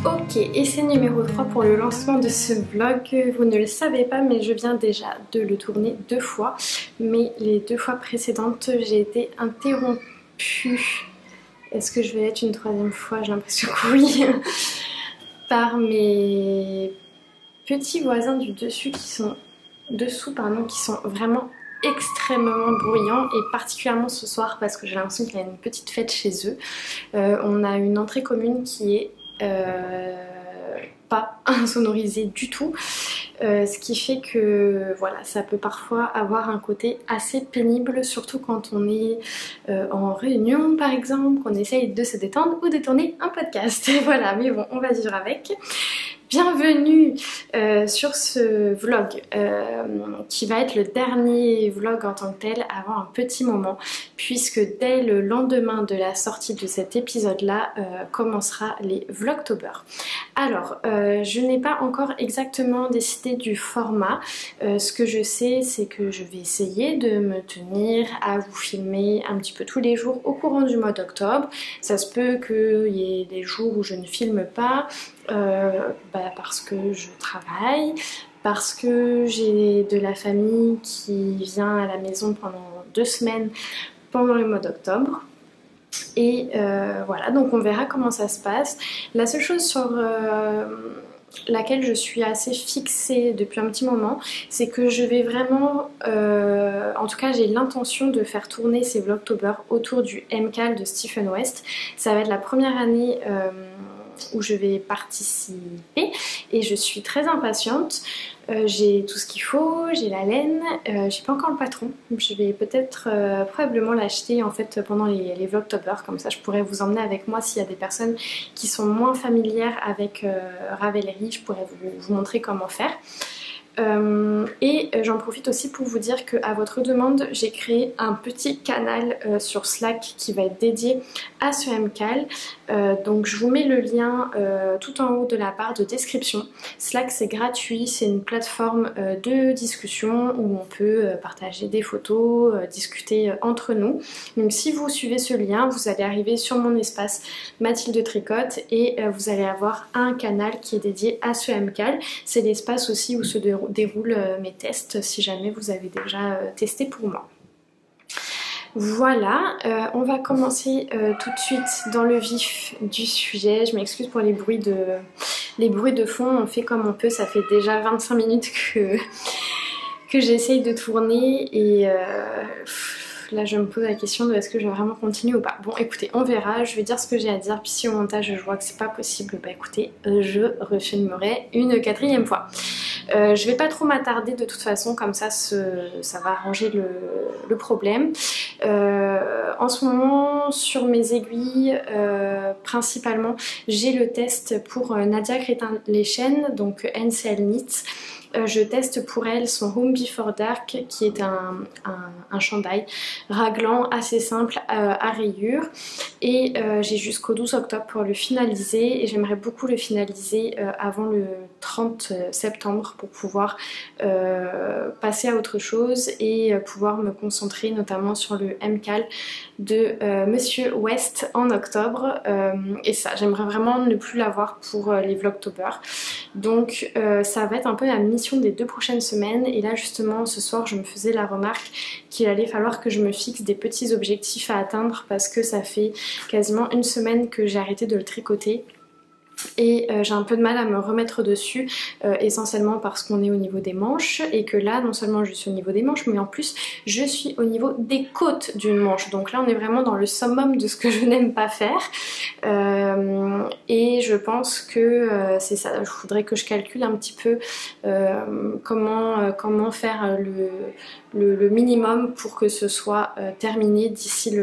Ok, essai numéro 3 pour le lancement de ce vlog. Vous ne le savez pas, mais je viens déjà de le tourner 2 fois. Mais les 2 fois précédentes, j'ai été interrompue. Est-ce que je vais être une 3e fois? J'ai l'impression que oui. Par mes petits voisins du dessus dessous, qui sont vraiment extrêmement bruyants, et particulièrement ce soir parce que j'ai l'impression qu'il y a une petite fête chez eux. On a une entrée commune qui est pas insonorisée du tout, ce qui fait que voilà, ça peut parfois avoir un côté assez pénible, surtout quand on est en réunion par exemple, qu'on essaye de se détendre ou de tourner un podcast. Voilà, mais bon, on va vivre avec. Bienvenue sur ce vlog qui va être le dernier vlog en tant que tel avant un petit moment, puisque dès le lendemain de la sortie de cet épisode là commencera les Vlogtober. Alors je n'ai pas encore exactement décidé du format. Ce que je sais, c'est que je vais essayer de me tenir à vous filmer un petit peu tous les jours au courant du mois d'octobre. Ça se peut qu'il y ait des jours où je ne filme pas, parce que je travaille, parce que j'ai de la famille qui vient à la maison pendant 2 semaines pendant le mois d'octobre. Et voilà, donc on verra comment ça se passe. La seule chose sur laquelle je suis assez fixée depuis un petit moment, c'est que je vais vraiment, en tout cas j'ai l'intention de faire tourner ces Vlogtober autour du MCAL de Stephen West. Ça va être la première année où je vais participer et je suis très impatiente. J'ai tout ce qu'il faut, j'ai la laine, j'ai pas encore le patron. Je vais peut-être probablement l'acheter en fait pendant les Vlogtober, comme ça je pourrais vous emmener avec moi s'il y a des personnes qui sont moins familières avec Ravelry, je pourrais vous montrer comment faire. Et j'en profite aussi pour vous dire qu'à votre demande, j'ai créé un petit canal sur Slack qui va être dédié à ce MCAL. Donc je vous mets le lien tout en haut de la barre de description. Slack, c'est gratuit, c'est une plateforme de discussion où on peut partager des photos, discuter entre nous. Donc si vous suivez ce lien, vous allez arriver sur mon espace Mathilde Tricotte et vous allez avoir un canal qui est dédié à ce MCAL. C'est l'espace aussi où se déroulent mes tests si jamais vous avez déjà testé pour moi. Voilà, on va commencer tout de suite dans le vif du sujet. Je m'excuse pour les bruits de fond, on fait comme on peut, ça fait déjà 25 minutes que j'essaye de tourner et là je me pose la question de est-ce que je vais vraiment continuer ou pas. Bon écoutez, on verra, je vais dire ce que j'ai à dire, puis si au montage je vois que c'est pas possible, bah écoutez, je refilmerai une 4e fois. Je vais pas trop m'attarder de toute façon, comme ça ça va arranger le problème. En ce moment sur mes aiguilles principalement j'ai le test pour Nadia Crétin-Lechen, donc NCL Knits. Je teste pour elle son Home Before Dark qui est un chandail raglant assez simple à rayures et j'ai jusqu'au 12 octobre pour le finaliser et j'aimerais beaucoup le finaliser avant le 30 septembre pour pouvoir passer à autre chose et pouvoir me concentrer notamment sur le MCAL de Monsieur West en octobre et ça j'aimerais vraiment ne plus l'avoir pour les Vlogtober, donc ça va être un peu la mission des 2 prochaines semaines. Et là justement ce soir je me faisais la remarque qu'il allait falloir que je me fixe des petits objectifs à atteindre parce que ça fait quasiment 1 semaine que j'ai arrêté de le tricoter. Et j'ai un peu de mal à me remettre dessus, essentiellement parce qu'on est au niveau des manches et que là non seulement je suis au niveau des manches mais en plus je suis au niveau des côtes d'une manche, donc là on est vraiment dans le summum de ce que je n'aime pas faire et je pense que c'est ça, il faudrait que je calcule un petit peu comment faire le minimum pour que ce soit terminé d'ici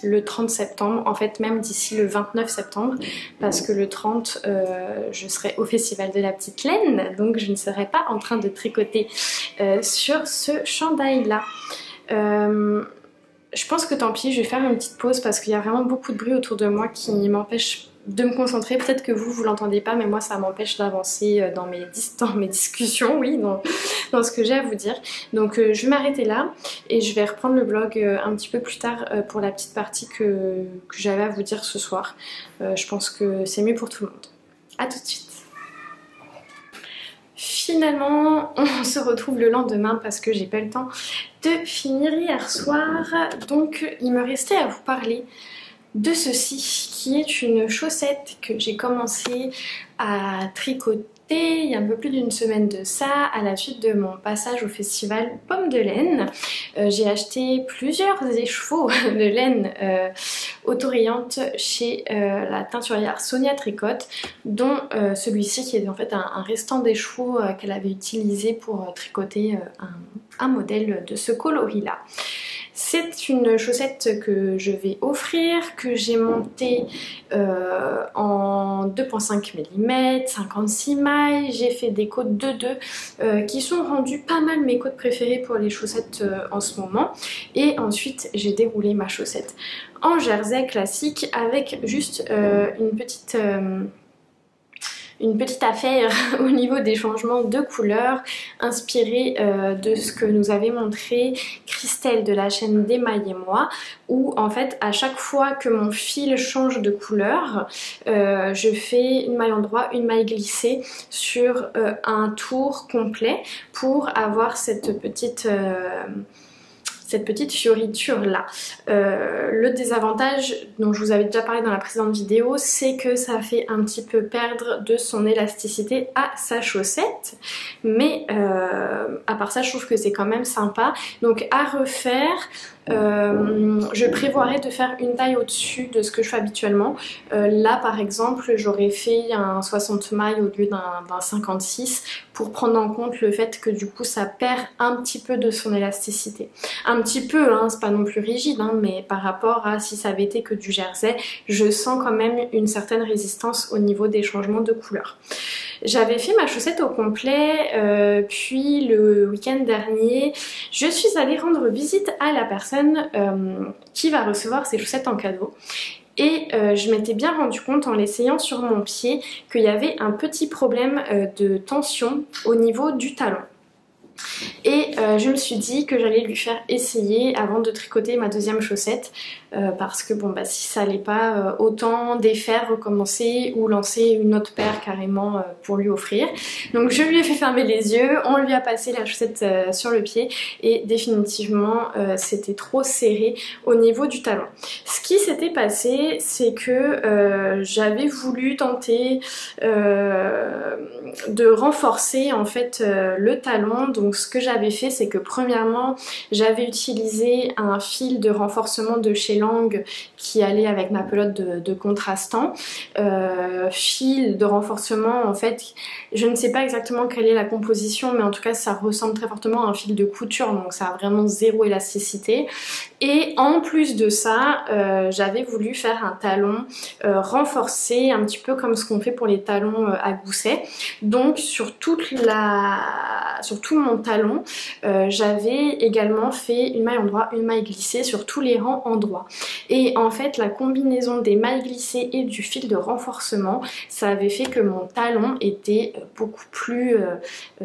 le 30 septembre, en fait même d'ici le 29 septembre parce que le 30 je serai au festival de la petite laine, donc je ne serai pas en train de tricoter sur ce chandail là. Je pense que tant pis, je vais faire une petite pause parce qu'il y a vraiment beaucoup de bruit autour de moi qui m'empêche de me concentrer. Peut-être que vous l'entendez pas, mais moi ça m'empêche d'avancer dans mes discussions, oui, dans ce que j'ai à vous dire. Donc je vais m'arrêter là et je vais reprendre le vlog un petit peu plus tard pour la petite partie que j'avais à vous dire ce soir. Je pense que c'est mieux pour tout le monde. À tout de suite. Finalement, on se retrouve le lendemain parce que j'ai pas eu le temps de finir hier soir. Donc il me restait à vous parler de ceci qui est une chaussette que j'ai commencé à tricoter il y a un peu plus d'une semaine de ça, à la suite de mon passage au festival Pomme de laine. J'ai acheté plusieurs écheveaux de laine autorayante chez la teinturière Sonia Tricotte, dont celui-ci qui est en fait un restant d'écheveau qu'elle avait utilisé pour tricoter un modèle de ce coloris là. C'est une chaussette que je vais offrir, que j'ai montée en 2,5 mm, 56 mailles. J'ai fait des côtes 2-2 qui sont rendues pas mal mes côtes préférées pour les chaussettes en ce moment. Et ensuite j'ai déroulé ma chaussette en jersey classique avec juste une petite affaire au niveau des changements de couleur inspirée de ce que nous avait montré Christelle de la chaîne Démaille et moi, où en fait à chaque fois que mon fil change de couleur, je fais une maille endroit, une maille glissée sur un tour complet pour avoir cette petite fioriture là. Le désavantage dont je vous avais déjà parlé dans la précédente vidéo, c'est que ça fait un petit peu perdre de son élasticité à sa chaussette, mais à part ça je trouve que c'est quand même sympa. Donc à refaire, je prévoirais de faire une taille au-dessus de ce que je fais habituellement. Là par exemple j'aurais fait un 60 mailles au lieu d'un 56 pour prendre en compte le fait que du coup ça perd un petit peu de son élasticité. Un petit peu, hein, c'est pas non plus rigide, hein, mais par rapport à si ça avait été que du jersey, je sens quand même une certaine résistance au niveau des changements de couleur. J'avais fait ma chaussette au complet, puis le week-end dernier, je suis allée rendre visite à la personne qui va recevoir ses chaussettes en cadeau. Et je m'étais bien rendu compte en l'essayant sur mon pied qu'il y avait un petit problème de tension au niveau du talon. Et je me suis dit que j'allais lui faire essayer avant de tricoter ma deuxième chaussette parce que bon bah si ça allait pas, autant défaire, recommencer ou lancer une autre paire carrément pour lui offrir. Donc je lui ai fait fermer les yeux, on lui a passé la chaussette sur le pied et définitivement c'était trop serré au niveau du talon. Ce qui s'était passé, c'est que j'avais voulu tenter de renforcer en fait le talon. Donc ce que j'avais fait, c'est que premièrement j'avais utilisé un fil de renforcement de chez Lang qui allait avec ma pelote de contrastant. Fil de renforcement, en fait je ne sais pas exactement quelle est la composition, mais en tout cas ça ressemble très fortement à un fil de couture, donc ça a vraiment zéro élasticité. Et en plus de ça, j'avais voulu faire un talon renforcé, un petit peu comme ce qu'on fait pour les talons à gousset. Donc sur tout mon talon, j'avais également fait une maille endroit, une maille glissée sur tous les rangs endroits. Et en fait la combinaison des mailles glissées et du fil de renforcement, ça avait fait que mon talon était beaucoup plus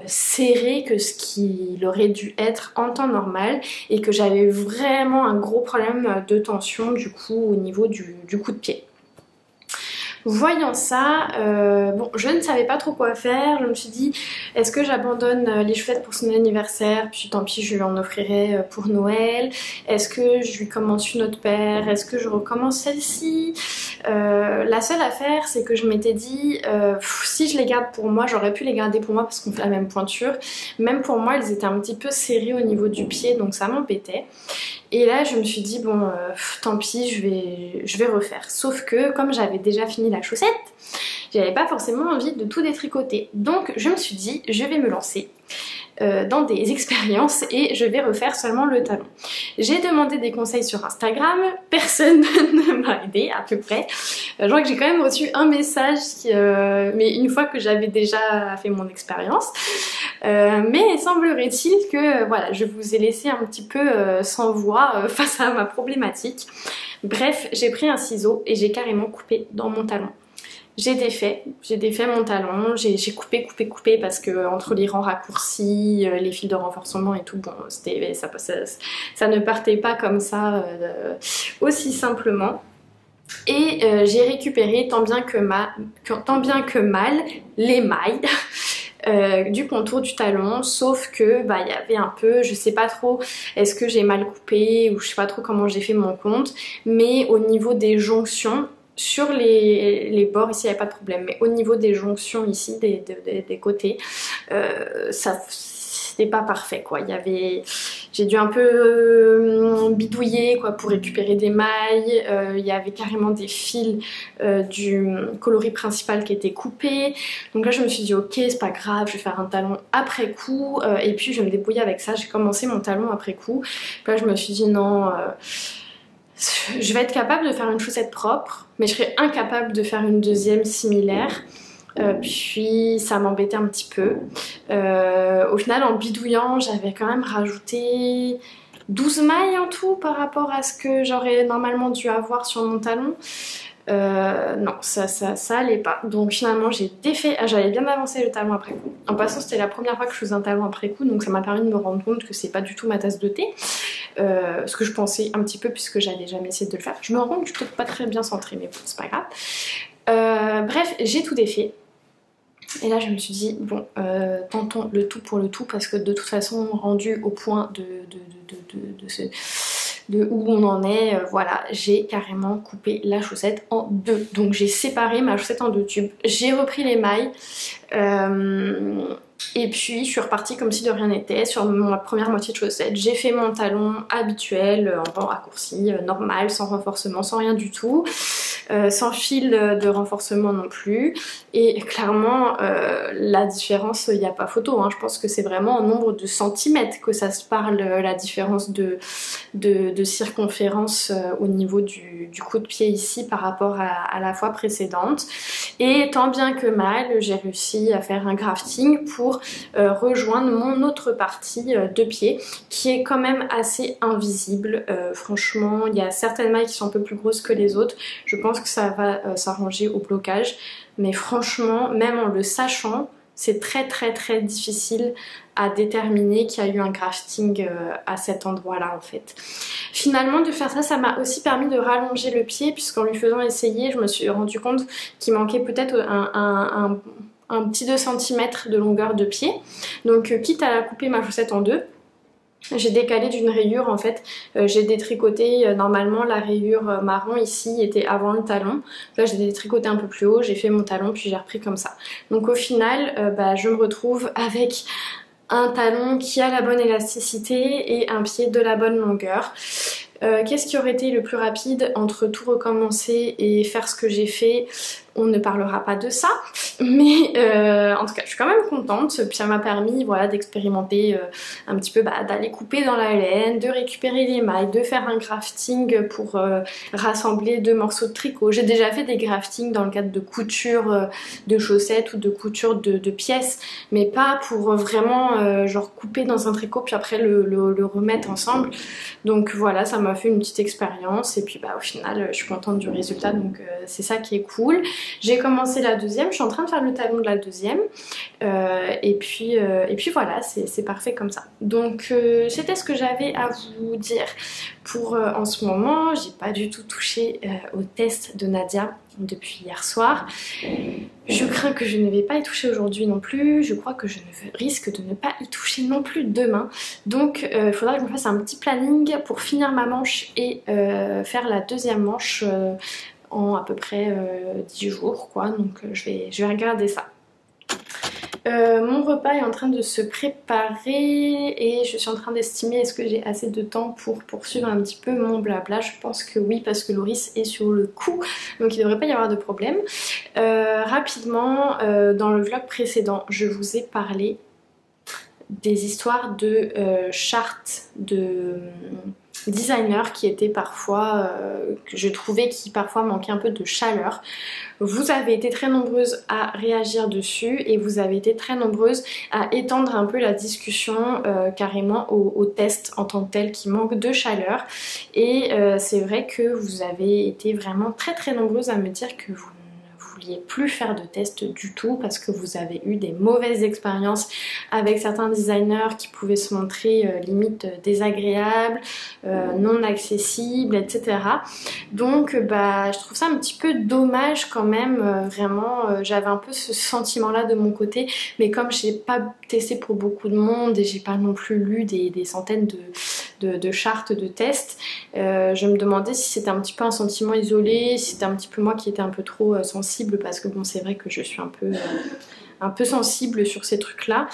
serré que ce qu'il aurait dû être en temps normal, et que j'avais vraiment un gros problème de tension du coup au niveau du coup de pied. Voyant ça, bon, je ne savais pas trop quoi faire. Je me suis dit, est-ce que j'abandonne les chaussettes pour son anniversaire, puis tant pis je lui en offrirai pour Noël? Est-ce que je lui commence une autre paire? Est-ce que je recommence celle-ci? La seule affaire, c'est que je m'étais dit, si je les garde pour moi, j'aurais pu les garder pour moi parce qu'on fait la même pointure. Même pour moi, elles étaient un petit peu serrées au niveau du pied, donc ça m'embêtait. Et là je me suis dit bon tant pis, je vais refaire. Sauf que comme j'avais déjà fini la chaussette, j'avais pas forcément envie de tout détricoter. Donc je me suis dit je vais me lancer dans des expériences et je vais refaire seulement le talon. J'ai demandé des conseils sur Instagram, personne ne m'a aidé à peu près. Je crois que j'ai quand même reçu un message mais une fois que j'avais déjà fait mon expérience. Mais semblerait-il que voilà, je vous ai laissé un petit peu sans voix face à ma problématique. Bref, j'ai pris un ciseau et j'ai carrément coupé dans mon talon. J'ai défait mon talon, j'ai coupé parce que entre les rangs raccourcis, les fils de renforcement et tout, bon, ça ne partait pas comme ça aussi simplement. Et j'ai récupéré tant bien que mal les mailles du contour du talon, sauf que bah il y avait un peu, je sais pas trop, est-ce que j'ai mal coupé ou je sais pas trop comment j'ai fait mon compte, mais au niveau des jonctions, sur les bords ici il n'y avait pas de problème, mais au niveau des jonctions ici, des côtés, ça c'était pas parfait quoi. J'ai dû un peu bidouiller quoi pour récupérer des mailles. Il y avait carrément des fils du coloris principal qui étaient coupés. Donc là je me suis dit ok c'est pas grave, je vais faire un talon après coup et puis je vais me débrouiller avec ça. J'ai commencé mon talon après coup. Puis là je me suis dit non. Je vais être capable de faire une chaussette propre, mais je serai incapable de faire une deuxième similaire. Puis ça m'embêtait un petit peu. Au final, en bidouillant, j'avais quand même rajouté 12 mailles en tout par rapport à ce que j'aurais normalement dû avoir sur mon talon. Non, ça allait pas. Donc finalement, j'ai défait. J'avais bien avancé le talon après coup. En passant, c'était la première fois que je faisais un talon après coup, donc ça m'a permis de me rendre compte que c'est pas du tout ma tasse de thé. Ce que je pensais un petit peu puisque j'avais jamais essayé de le faire. Je me rends compte que je suis peut-être pas très bien centrée, mais bon, c'est pas grave. Bref, j'ai tout défait. Et là je me suis dit bon tentons le tout pour le tout parce que de toute façon rendu au point de où on en est, voilà, j'ai carrément coupé la chaussette en deux. Donc j'ai séparé ma chaussette en deux tubes, j'ai repris les mailles et puis je suis repartie comme si de rien n'était sur ma première moitié de chaussette. J'ai fait mon talon habituel en banc raccourci, normal, sans renforcement, sans rien du tout. Sans fil de renforcement non plus, et clairement la différence, il n'y a pas photo, hein. Je pense que c'est vraiment en nombre de centimètres que ça se parle, la différence de circonférence au niveau du coup de pied ici par rapport à la fois précédente. Et tant bien que mal j'ai réussi à faire un grafting pour rejoindre mon autre partie de pied qui est quand même assez invisible. Franchement il y a certaines mailles qui sont un peu plus grosses que les autres, je pense que ça va s'arranger au blocage, mais franchement même en le sachant c'est très difficile à déterminer qu'il y a eu un grafting à cet endroit là en fait. Finalement de faire ça, ça m'a aussi permis de rallonger le pied puisqu'en lui faisant essayer je me suis rendu compte qu'il manquait peut-être un petit 2 cm de longueur de pied, donc quitte à couper ma chaussette en deux, j'ai décalé d'une rayure en fait, j'ai détricoté, normalement la rayure marron ici était avant le talon, là j'ai détricoté un peu plus haut, j'ai fait mon talon puis j'ai repris comme ça. Donc au final je me retrouve avec un talon qui a la bonne élasticité et un pied de la bonne longueur. Qu'est-ce qui aurait été le plus rapide entre tout recommencer et faire ce que j'ai fait? On ne parlera pas de ça, mais en tout cas je suis quand même contente, puis ça m'a permis voilà, d'expérimenter un petit peu d'aller couper dans la laine, de récupérer les mailles, de faire un grafting pour rassembler deux morceaux de tricot. J'ai déjà fait des graftings dans le cadre de couture de chaussettes ou de couture de pièces, mais pas pour vraiment genre couper dans un tricot puis après le remettre ensemble. Donc voilà, ça m'a fait une petite expérience et puis au final je suis contente du résultat, donc c'est ça qui est cool. J'ai commencé la deuxième, je suis en train de faire le talon de la deuxième et puis voilà, c'est parfait comme ça. Donc c'était ce que j'avais à vous dire pour en ce moment. J'ai pas du tout touché au test de Nadia depuis hier soir. Je crains que je ne vais pas y toucher aujourd'hui non plus, je crois que je risque de ne pas y toucher non plus demain. Donc il faudra que je me fasse un petit planning pour finir ma manche et faire la deuxième manche en à peu près 10 jours quoi, donc je vais regarder ça. Mon repas est en train de se préparer et je suis en train d'estimer est-ce que j'ai assez de temps pour poursuivre un petit peu mon blabla. Je pense que oui parce que Loris est sur le coup, donc il ne devrait pas y avoir de problème. Rapidement, dans le vlog précédent, je vous ai parlé des histoires de chartes de designers qui étaient parfois, que je trouvais qui parfois manquaient un peu de chaleur. Vous avez été très nombreuses à réagir dessus et vous avez été très nombreuses à étendre un peu la discussion carrément au test en tant que tel qui manque de chaleur, et c'est vrai que vous avez été vraiment très nombreuses à me dire que vous vouliez plus faire de tests du tout parce que vous avez eu des mauvaises expériences avec certains designers qui pouvaient se montrer limite désagréables, non accessibles, etc. Donc je trouve ça un petit peu dommage quand même, vraiment j'avais un peu ce sentiment là de mon côté, mais comme j'ai pas testé pour beaucoup de monde et j'ai pas non plus lu des centaines de chartes de tests, je me demandais si c'était un petit peu un sentiment isolé, si c'était un petit peu moi qui étais un peu trop sensible, parce que bon, c'est vrai que je suis un peu sensible sur ces trucs là,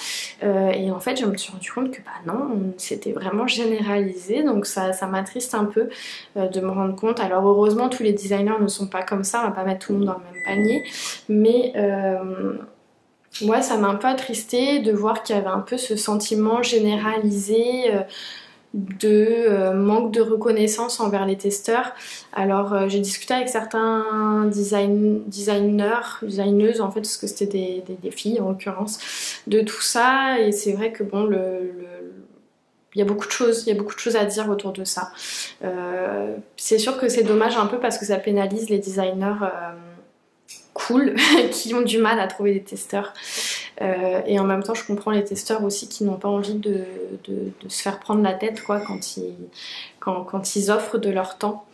et en fait je me suis rendu compte que non, c'était vraiment généralisé, donc ça m'attriste un peu de me rendre compte. Alors heureusement tous les designers ne sont pas comme ça, on va pas mettre tout le monde dans le même panier, mais ouais, ça m'a un peu attristée de voir qu'il y avait un peu ce sentiment généralisé de manque de reconnaissance envers les testeurs. Alors j'ai discuté avec certains designeuses en fait, parce que c'était des filles en l'occurrence, de tout ça, et c'est vrai que bon, il y a beaucoup de choses à dire autour de ça. C'est sûr que c'est dommage un peu parce que ça pénalise les designers cool qui ont du mal à trouver des testeurs. Et en même temps je comprends les testeurs aussi qui n'ont pas envie de se faire prendre la tête quoi, quand ils offrent de leur temps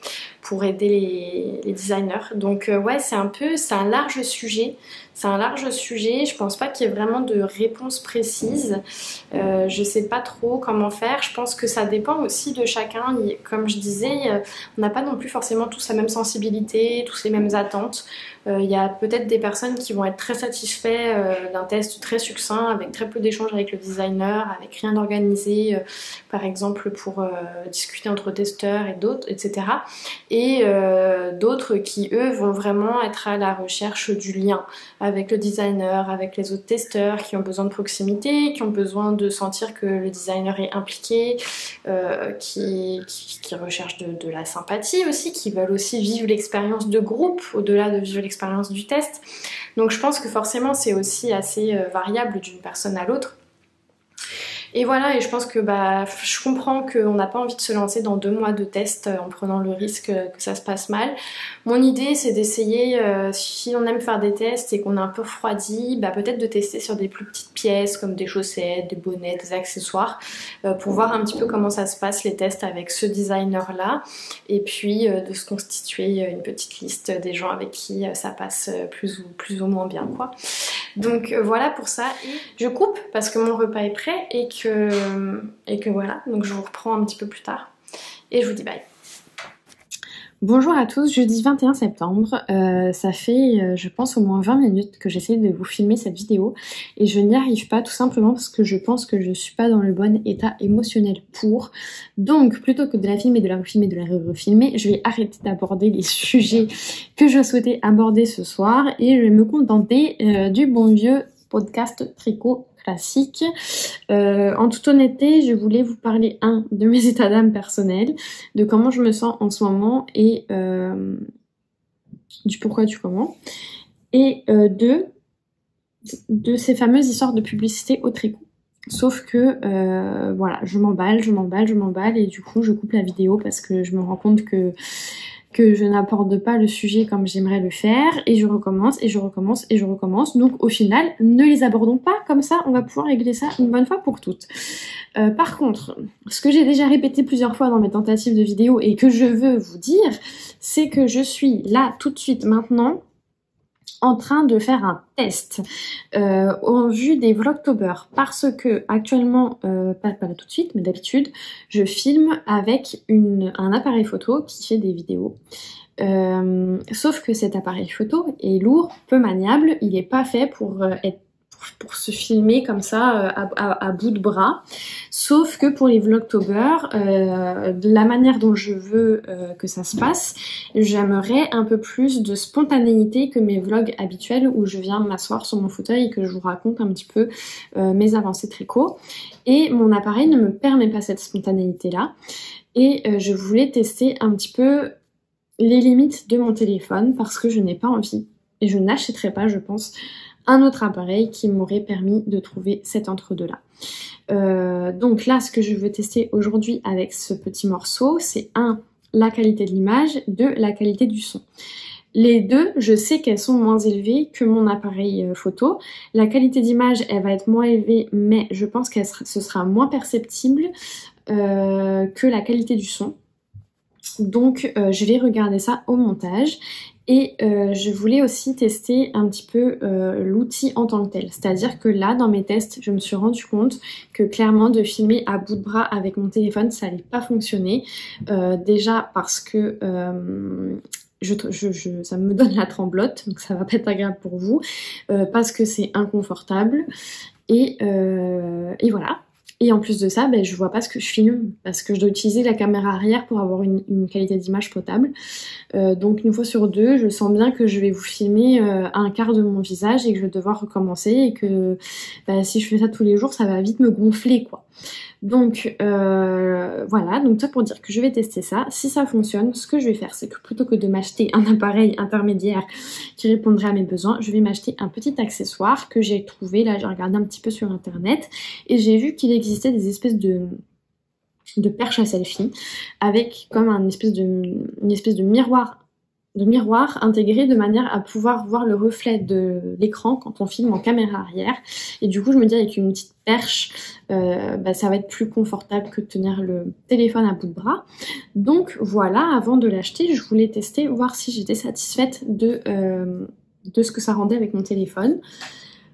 pour aider les designers. Donc ouais, c'est un large sujet. Je pense pas qu'il y ait vraiment de réponse précise. Je sais pas trop comment faire. Je pense que ça dépend aussi de chacun. Comme je disais, on n'a pas non plus forcément tous la même sensibilité, tous les mêmes attentes. Il y a peut-être des personnes qui vont être très satisfaits d'un test très succinct, avec très peu d'échanges avec le designer, avec rien d'organisé, par exemple pour discuter entre testeurs et d'autres, etc. Et d'autres qui, eux, vont vraiment être à la recherche du lien avec le designer, avec les autres testeurs, qui ont besoin de proximité, qui ont besoin de sentir que le designer est impliqué, qui recherchent de la sympathie aussi, qui veulent aussi vivre l'expérience de groupe, au-delà de vivre l'expérience du test. Donc je pense que forcément c'est aussi assez variable d'une personne à l'autre. Et voilà, et je pense que je comprends qu'on n'a pas envie de se lancer dans 2 mois de test en prenant le risque que ça se passe mal. Mon idée c'est d'essayer, si on aime faire des tests et qu'on est un peu refroidi, peut-être de tester sur des plus petites pièces comme des chaussettes, des bonnets, des accessoires, pour voir un petit peu comment ça se passe les tests avec ce designer là, et puis de se constituer une petite liste des gens avec qui ça passe plus ou moins bien quoi. Donc voilà pour ça, et je coupe parce que mon repas est prêt et que voilà, donc je vous reprends un petit peu plus tard et je vous dis bye. Bonjour à tous, jeudi 21 septembre, ça fait je pense au moins 20 minutes que j'essaie de vous filmer cette vidéo et je n'y arrive pas, tout simplement parce que je pense que je suis pas dans le bon état émotionnel pour. Donc plutôt que de la filmer, de la refilmer, de la refilmer, je vais arrêter d'aborder les sujets que je souhaitais aborder ce soir et je vais me contenter du bon vieux podcast tricot classique. En toute honnêteté, je voulais vous parler de mes états d'âme personnels, de comment je me sens en ce moment et du pourquoi du comment, et de ces fameuses histoires de publicité au tricot. Sauf que voilà, je m'emballe et du coup je coupe la vidéo parce que je me rends compte que je n'aborde pas le sujet comme j'aimerais le faire, et je recommence. Donc au final, ne les abordons pas, comme ça on va pouvoir régler ça une bonne fois pour toutes. Par contre, ce que j'ai déjà répété plusieurs fois dans mes tentatives de vidéo et que je veux vous dire, c'est que je suis là tout de suite maintenant en train de faire un test en vue des Vlogtober, parce que actuellement, pas tout de suite, mais d'habitude, je filme avec un appareil photo qui fait des vidéos. Sauf que cet appareil photo est lourd, peu maniable, il n'est pas fait pour se filmer comme ça à bout de bras. Sauf que pour les Vlogtober, de la manière dont je veux que ça se passe, j'aimerais un peu plus de spontanéité que mes vlogs habituels où je viens m'asseoir sur mon fauteuil et que je vous raconte un petit peu mes avancées tricot. Et mon appareil ne me permet pas cette spontanéité-là. Et je voulais tester un petit peu les limites de mon téléphone parce que je n'ai pas envie, et je n'achèterai pas, je pense, un autre appareil qui m'aurait permis de trouver cet entre-deux-là. Donc là, ce que je veux tester aujourd'hui avec ce petit morceau, c'est 1, la qualité de l'image, 2, la qualité du son. Les deux, je sais qu'elles sont moins élevées que mon appareil photo. La qualité d'image, elle va être moins élevée, mais je pense que ce sera moins perceptible que la qualité du son. Donc je vais regarder ça au montage. Et je voulais aussi tester un petit peu l'outil en tant que tel. C'est-à-dire que là, dans mes tests, je me suis rendu compte que clairement de filmer à bout de bras avec mon téléphone, ça n'allait pas fonctionner. Déjà parce que ça me donne la tremblote, donc ça va pas être agréable pour vous, parce que c'est inconfortable. Et voilà. Et en plus de ça, ben, je vois pas ce que je filme parce que je dois utiliser la caméra arrière pour avoir une qualité d'image potable. Donc une fois sur deux, je sens bien que je vais vous filmer un quart de mon visage et que je vais devoir recommencer et que ben, si je fais ça tous les jours, ça va vite me gonfler quoi. Donc voilà, donc ça pour dire que je vais tester ça. Si ça fonctionne, ce que je vais faire, c'est que plutôt que de m'acheter un appareil intermédiaire qui répondrait à mes besoins, je vais m'acheter un petit accessoire que j'ai trouvé. Là, j'ai regardé un petit peu sur internet et j'ai vu qu'il existait des espèces de perches à selfie avec comme une espèce de miroir intégré de manière à pouvoir voir le reflet de l'écran quand on filme en caméra arrière. Et du coup, je me dis avec une petite perche, bah, ça va être plus confortable que de tenir le téléphone à bout de bras. Donc voilà, avant de l'acheter, je voulais tester, voir si j'étais satisfaite de ce que ça rendait avec mon téléphone.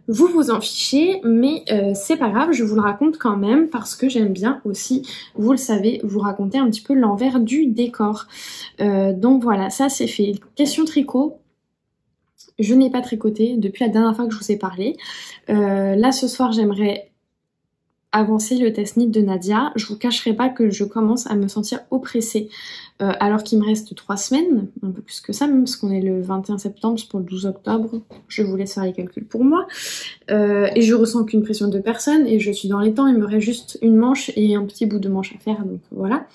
Vous vous en fichez, mais c'est pas grave, je vous le raconte quand même parce que j'aime bien aussi, vous le savez, vous raconter un petit peu l'envers du décor. Donc voilà, ça c'est fait. Question tricot, je n'ai pas tricoté depuis la dernière fois que je vous ai parlé. Là ce soir j'aimerais avancer le test knit de Nadia. Je vous cacherai pas que je commence à me sentir oppressée alors qu'il me reste 3 semaines, un peu plus que ça même, parce qu'on est le 21 septembre, c'est pour le 12 octobre, je vous laisse faire les calculs pour moi. Et je ressens qu'une pression de personne, et je suis dans les temps, il me reste juste une manche et un petit bout de manche à faire, donc voilà.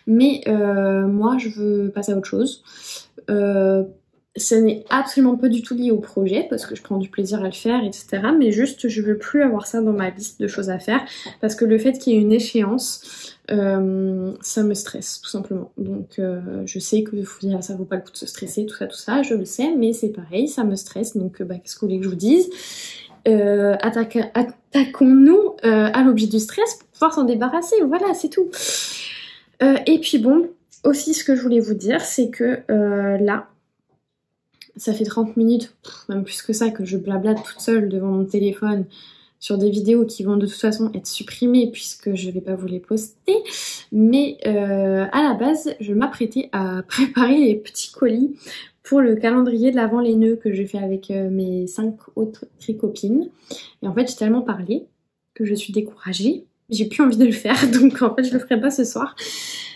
Mais moi, je veux passer à autre chose. Ce n'est absolument pas du tout lié au projet parce que je prends du plaisir à le faire, etc. Mais juste, je veux plus avoir ça dans ma liste de choses à faire parce que le fait qu'il y ait une échéance, ça me stresse tout simplement. Donc je sais que ça vaut pas le coup de se stresser, tout ça, je le sais, mais c'est pareil, ça me stresse. Donc qu'est-ce que vous voulez que je vous dise? Attaquons-nous à l'objet du stress pour pouvoir s'en débarrasser. Voilà, c'est tout. Et puis bon, aussi ce que je voulais vous dire, c'est que là, ça fait 30 minutes, même plus que ça, que je blablate toute seule devant mon téléphone sur des vidéos qui vont de toute façon être supprimées puisque je vais pas vous les poster. Mais à la base, je m'apprêtais à préparer les petits colis pour le calendrier de l'Avent les nœuds que j'ai fait avec mes 5 autres tricopines. Et en fait, j'ai tellement parlé que je suis découragée. J'ai plus envie de le faire, donc en fait, je le ferai pas ce soir.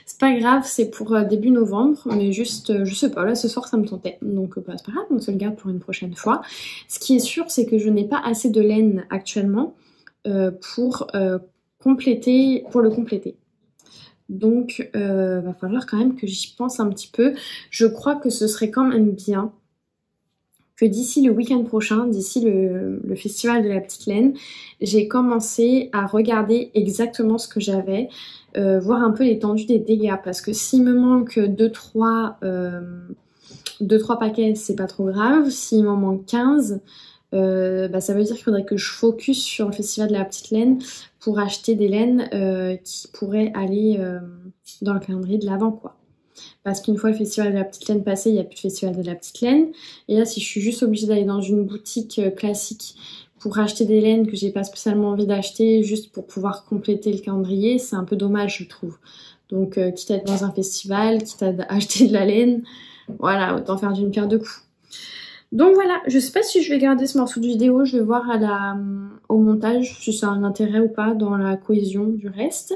C'est pas grave, c'est pour début novembre, mais juste, je sais pas, là ce soir ça me tentait, donc bah, c'est pas grave, on se le garde pour une prochaine fois. Ce qui est sûr, c'est que je n'ai pas assez de laine actuellement pour le compléter. Donc va falloir quand même que j'y pense un petit peu. Je crois que ce serait quand même bien que d'ici le week-end prochain, d'ici le festival de la petite laine, j'ai commencé à regarder exactement ce que j'avais, voir un peu l'étendue des dégâts, parce que s'il me manque 2-3 paquets, c'est pas trop grave. S'il m'en manque 15, bah, ça veut dire qu'il faudrait que je focus sur le festival de la petite laine pour acheter des laines qui pourraient aller dans le calendrier de l'Avent, quoi. Parce qu'une fois le festival de la petite laine passé, il n'y a plus de festival de la petite laine. Et là, si je suis juste obligée d'aller dans une boutique classique pour acheter des laines que j'ai pas spécialement envie d'acheter, juste pour pouvoir compléter le calendrier, c'est un peu dommage, je trouve. Donc, quitte à être dans un festival, quitte à acheter de la laine, voilà, autant faire d'une pierre deux coups. Donc voilà, je sais pas si je vais garder ce morceau de vidéo, je vais voir au montage si ça a un intérêt ou pas dans la cohésion du reste.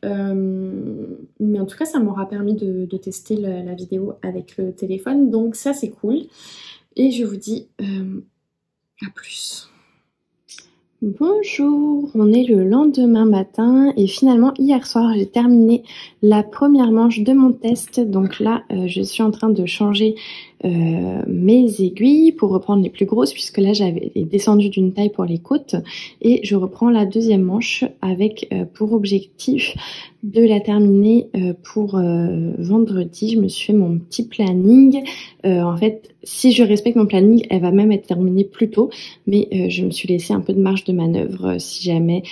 Mais en tout cas ça m'aura permis de tester la vidéo avec le téléphone, donc ça c'est cool. Et je vous dis à plus. Bonjour, on est le lendemain matin et finalement hier soir j'ai terminé la première manche de mon test. Donc là je suis en train de changer mes aiguilles pour reprendre les plus grosses, puisque là j'avais descendu d'une taille pour les côtes, et je reprends la deuxième manche avec pour objectif de la terminer pour vendredi. Je me suis fait mon petit planning. En fait, si je respecte mon planning, elle va même être terminée plus tôt. Mais je me suis laissé un peu de marge de manœuvre si jamais,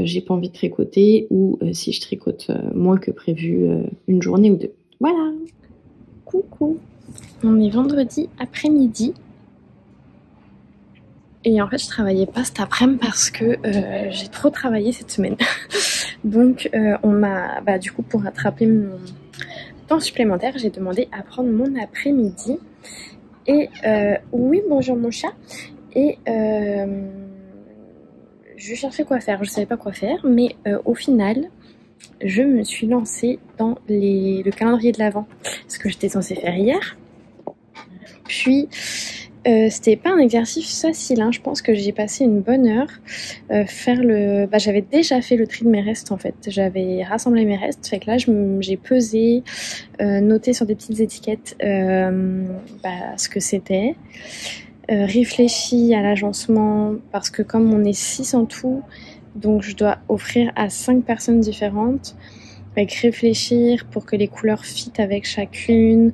j'ai pas envie de tricoter ou si je tricote moins que prévu une journée ou deux. Voilà. Coucou. On est vendredi après-midi. Et en fait, je travaillais pas cet après-midi parce que j'ai trop travaillé cette semaine. Donc, on m'a, du coup, pour rattraper mon temps supplémentaire, j'ai demandé à prendre mon après-midi. Et oui, bonjour mon chat. Et je cherchais quoi faire. Je savais pas quoi faire, mais au final, je me suis lancée dans le calendrier de l'Avent, ce que j'étais censée faire hier. Puis c'était pas un exercice facile, hein. Je pense que j'ai passé une bonne heure faire j'avais déjà fait le tri de mes restes en fait. J'avais rassemblé mes restes, fait que là j'ai pesé, noté sur des petites étiquettes ce que c'était, réfléchi à l'agencement parce que comme on est 6 en tout, donc je dois offrir à 5 personnes différentes. Avec réfléchir pour que les couleurs fit avec chacune.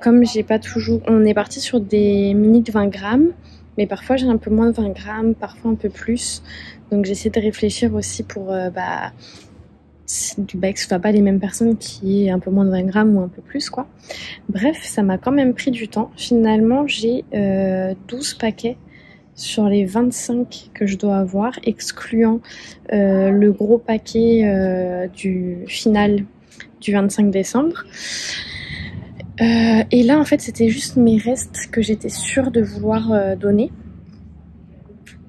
Comme j'ai pas toujours... On est parti sur des mini de 20 grammes, mais parfois j'ai un peu moins de 20 grammes, parfois un peu plus. Donc j'essaie de réfléchir aussi pour que ce soit pas les mêmes personnes qui aient un peu moins de 20 grammes ou un peu plus, quoi. Bref, ça m'a quand même pris du temps. Finalement, j'ai 12 paquets sur les 25 que je dois avoir, excluant le gros paquet du final du 25 décembre. Et là, en fait, c'était juste mes restes que j'étais sûre de vouloir donner.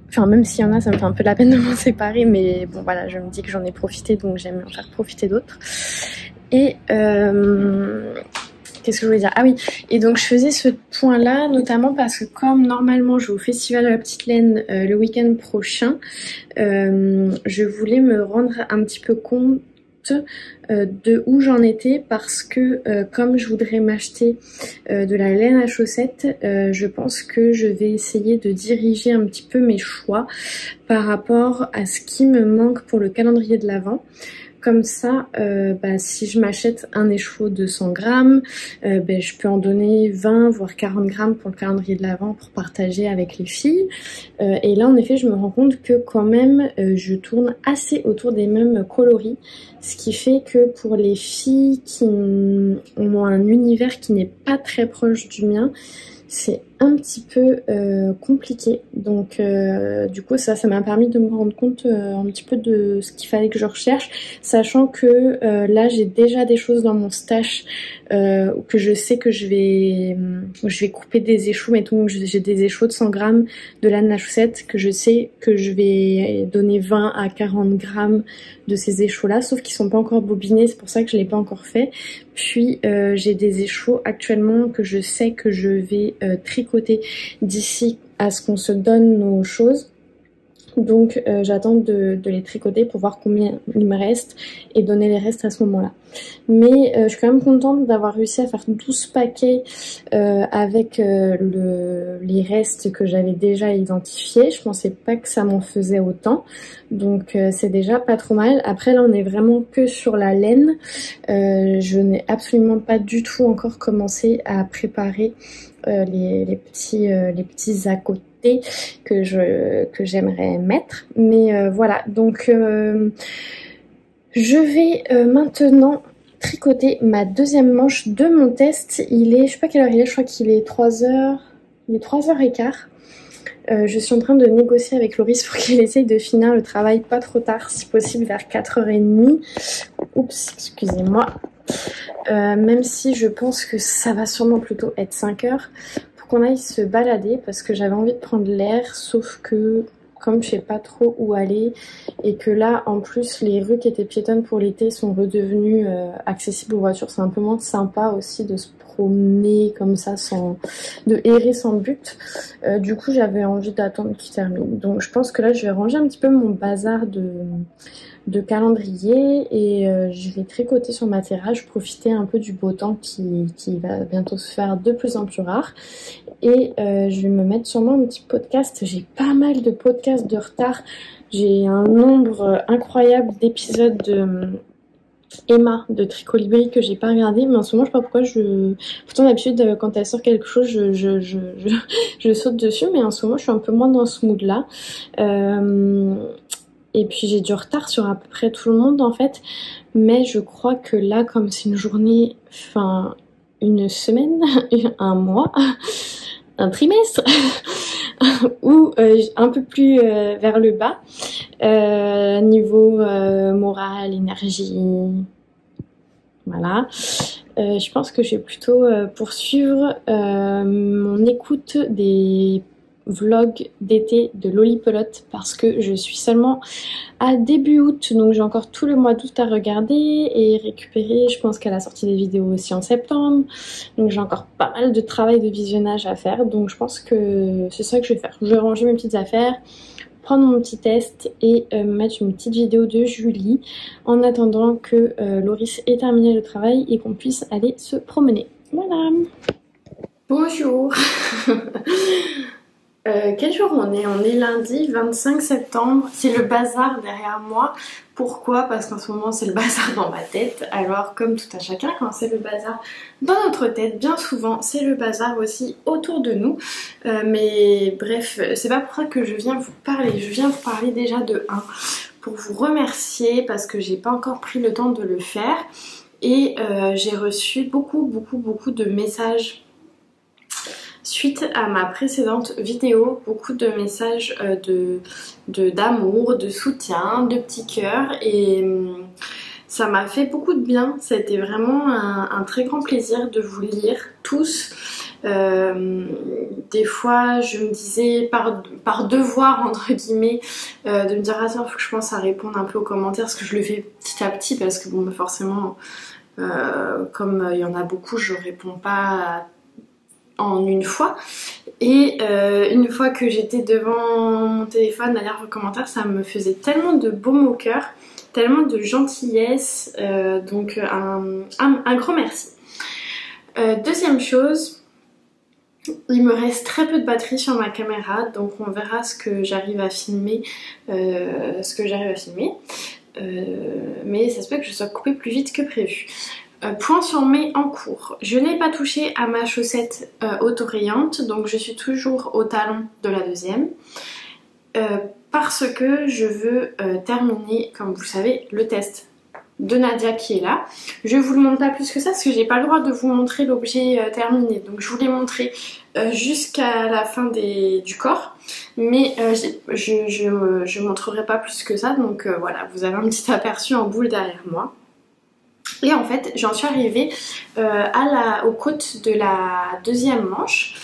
Enfin, même s'il y en a, ça me fait un peu de la peine de m'en séparer, mais bon, voilà, je me dis que j'en ai profité, donc j'aime en faire profiter d'autres. Et qu'est-ce que je voulais dire? Ah oui, et donc je faisais ce point-là notamment parce que comme normalement je vais au Festival de la Petite Laine le week-end prochain, je voulais me rendre un petit peu compte de où j'en étais parce que comme je voudrais m'acheter de la laine à chaussettes, je pense que je vais essayer de diriger un petit peu mes choix par rapport à ce qui me manque pour le calendrier de l'Avent. Comme ça, si je m'achète un écheveau de 100 grammes, je peux en donner 20 voire 40 grammes pour le calendrier de l'Avent pour partager avec les filles. Et là, en effet, je me rends compte que quand même, je tourne assez autour des mêmes coloris. Ce qui fait que pour les filles qui ont un univers qui n'est pas très proche du mien, c'est un petit peu compliqué. Donc du coup ça m'a permis de me rendre compte un petit peu de ce qu'il fallait que je recherche, sachant que là j'ai déjà des choses dans mon stash que je sais que je vais couper des échos. Mettons que j'ai des échos de 100 grammes de laine à chaussette que je sais que je vais donner 20 à 40 grammes de ces échos là, sauf qu'ils sont pas encore bobinés, c'est pour ça que je l'ai pas encore fait. Puis j'ai des échos actuellement que je sais que je vais tricoter d'ici à ce qu'on se donne nos choses. Donc j'attends de les tricoter pour voir combien il me reste et donner les restes à ce moment-là. Mais je suis quand même contente d'avoir réussi à faire 12 paquets avec les restes que j'avais déjà identifiés. Je pensais pas que ça m'en faisait autant. Donc c'est déjà pas trop mal. Après là on est vraiment que sur la laine. Je n'ai absolument pas du tout encore commencé à préparer les petits à côté que j'aimerais mettre, mais voilà, donc je vais maintenant tricoter ma deuxième manche de mon test. Je sais pas quelle heure il est, je crois qu'il est 3h, il est 3h15. Je suis en train de négocier avec Loris pour qu'il essaye de finir le travail pas trop tard, si possible vers 4h30. Oups, excusez-moi. Même si je pense que ça va sûrement plutôt être 5h. Qu'on aille se balader parce que j'avais envie de prendre l'air, sauf que comme je sais pas trop où aller et que là en plus les rues qui étaient piétonnes pour l'été sont redevenues accessibles aux voitures, c'est un peu moins sympa aussi de se promener comme ça de errer sans but. Du coup j'avais envie d'attendre qu'il termine, donc je pense que là je vais ranger un petit peu mon bazar de calendrier et je vais tricoter sur ma terrasse, profiter un peu du beau temps qui va bientôt se faire de plus en plus rare. Et je vais me mettre sûrement un petit podcast. J'ai pas mal de podcasts de retard. J'ai un nombre incroyable d'épisodes Emma de Tricolibri que j'ai pas regardé, mais en ce moment je sais pas pourquoi pourtant d'habitude quand elle sort quelque chose je saute dessus, mais en ce moment je suis un peu moins dans ce mood là. Et puis j'ai du retard sur à peu près tout le monde en fait, mais je crois que là comme c'est une journée, enfin une semaine, un mois, un trimestre ou un peu plus vers le bas niveau morale, énergie, voilà. Je pense que je vais plutôt poursuivre mon écoute des vlogs d'été de Lolipelote parce que je suis seulement à début août, donc j'ai encore tout le mois d'août à regarder et récupérer. Je pense qu'elle a sorti des vidéos aussi en septembre, donc j'ai encore pas mal de travail de visionnage à faire, donc je pense que c'est ça que je vais faire. Je vais ranger mes petites affaires, prendre mon petit test et mettre une petite vidéo de Julie en attendant que Loris ait terminé le travail et qu'on puisse aller se promener. Voilà. Bonjour. Quel jour on est? On est lundi 25 septembre. C'est le bazar derrière moi. Pourquoi? Parce qu'en ce moment c'est le bazar dans ma tête. Alors comme tout à chacun, quand c'est le bazar dans notre tête, bien souvent c'est le bazar aussi autour de nous. Mais bref, c'est pas pour ça que je viens vous parler. Je viens vous parler déjà de 1 pour vous remercier parce que j'ai pas encore pris le temps de le faire. Et j'ai reçu beaucoup de messages suite à ma précédente vidéo, beaucoup de messages d'amour, de soutien, de petits cœurs et ça m'a fait beaucoup de bien. C'était vraiment un très grand plaisir de vous lire tous. Des fois je me disais par devoir entre guillemets de me dire ah tiens faut que je pense à répondre un peu aux commentaires parce que je le fais petit à petit parce que bon forcément comme il y en a beaucoup je réponds pas en une fois et une fois que j'étais devant mon téléphone à lire vos commentaires ça me faisait tellement de baume au cœur, tellement de gentillesse, donc un grand merci. Deuxième chose, il me reste très peu de batterie sur ma caméra donc on verra ce que j'arrive à filmer, mais ça se peut que je sois coupée plus vite que prévu. Point sur mes en cours. Je n'ai pas touché à ma chaussette autorayante, donc je suis toujours au talon de la deuxième. Parce que je veux terminer, comme vous le savez, le test de Nadia qui est là. Je vous le montre pas plus que ça parce que j'ai pas le droit de vous montrer l'objet terminé. Donc je vous l'ai montré jusqu'à la fin du corps. Mais je montrerai pas plus que ça. Donc voilà, vous avez un petit aperçu en boule derrière moi. Et en fait j'en suis arrivée aux côtes de la deuxième manche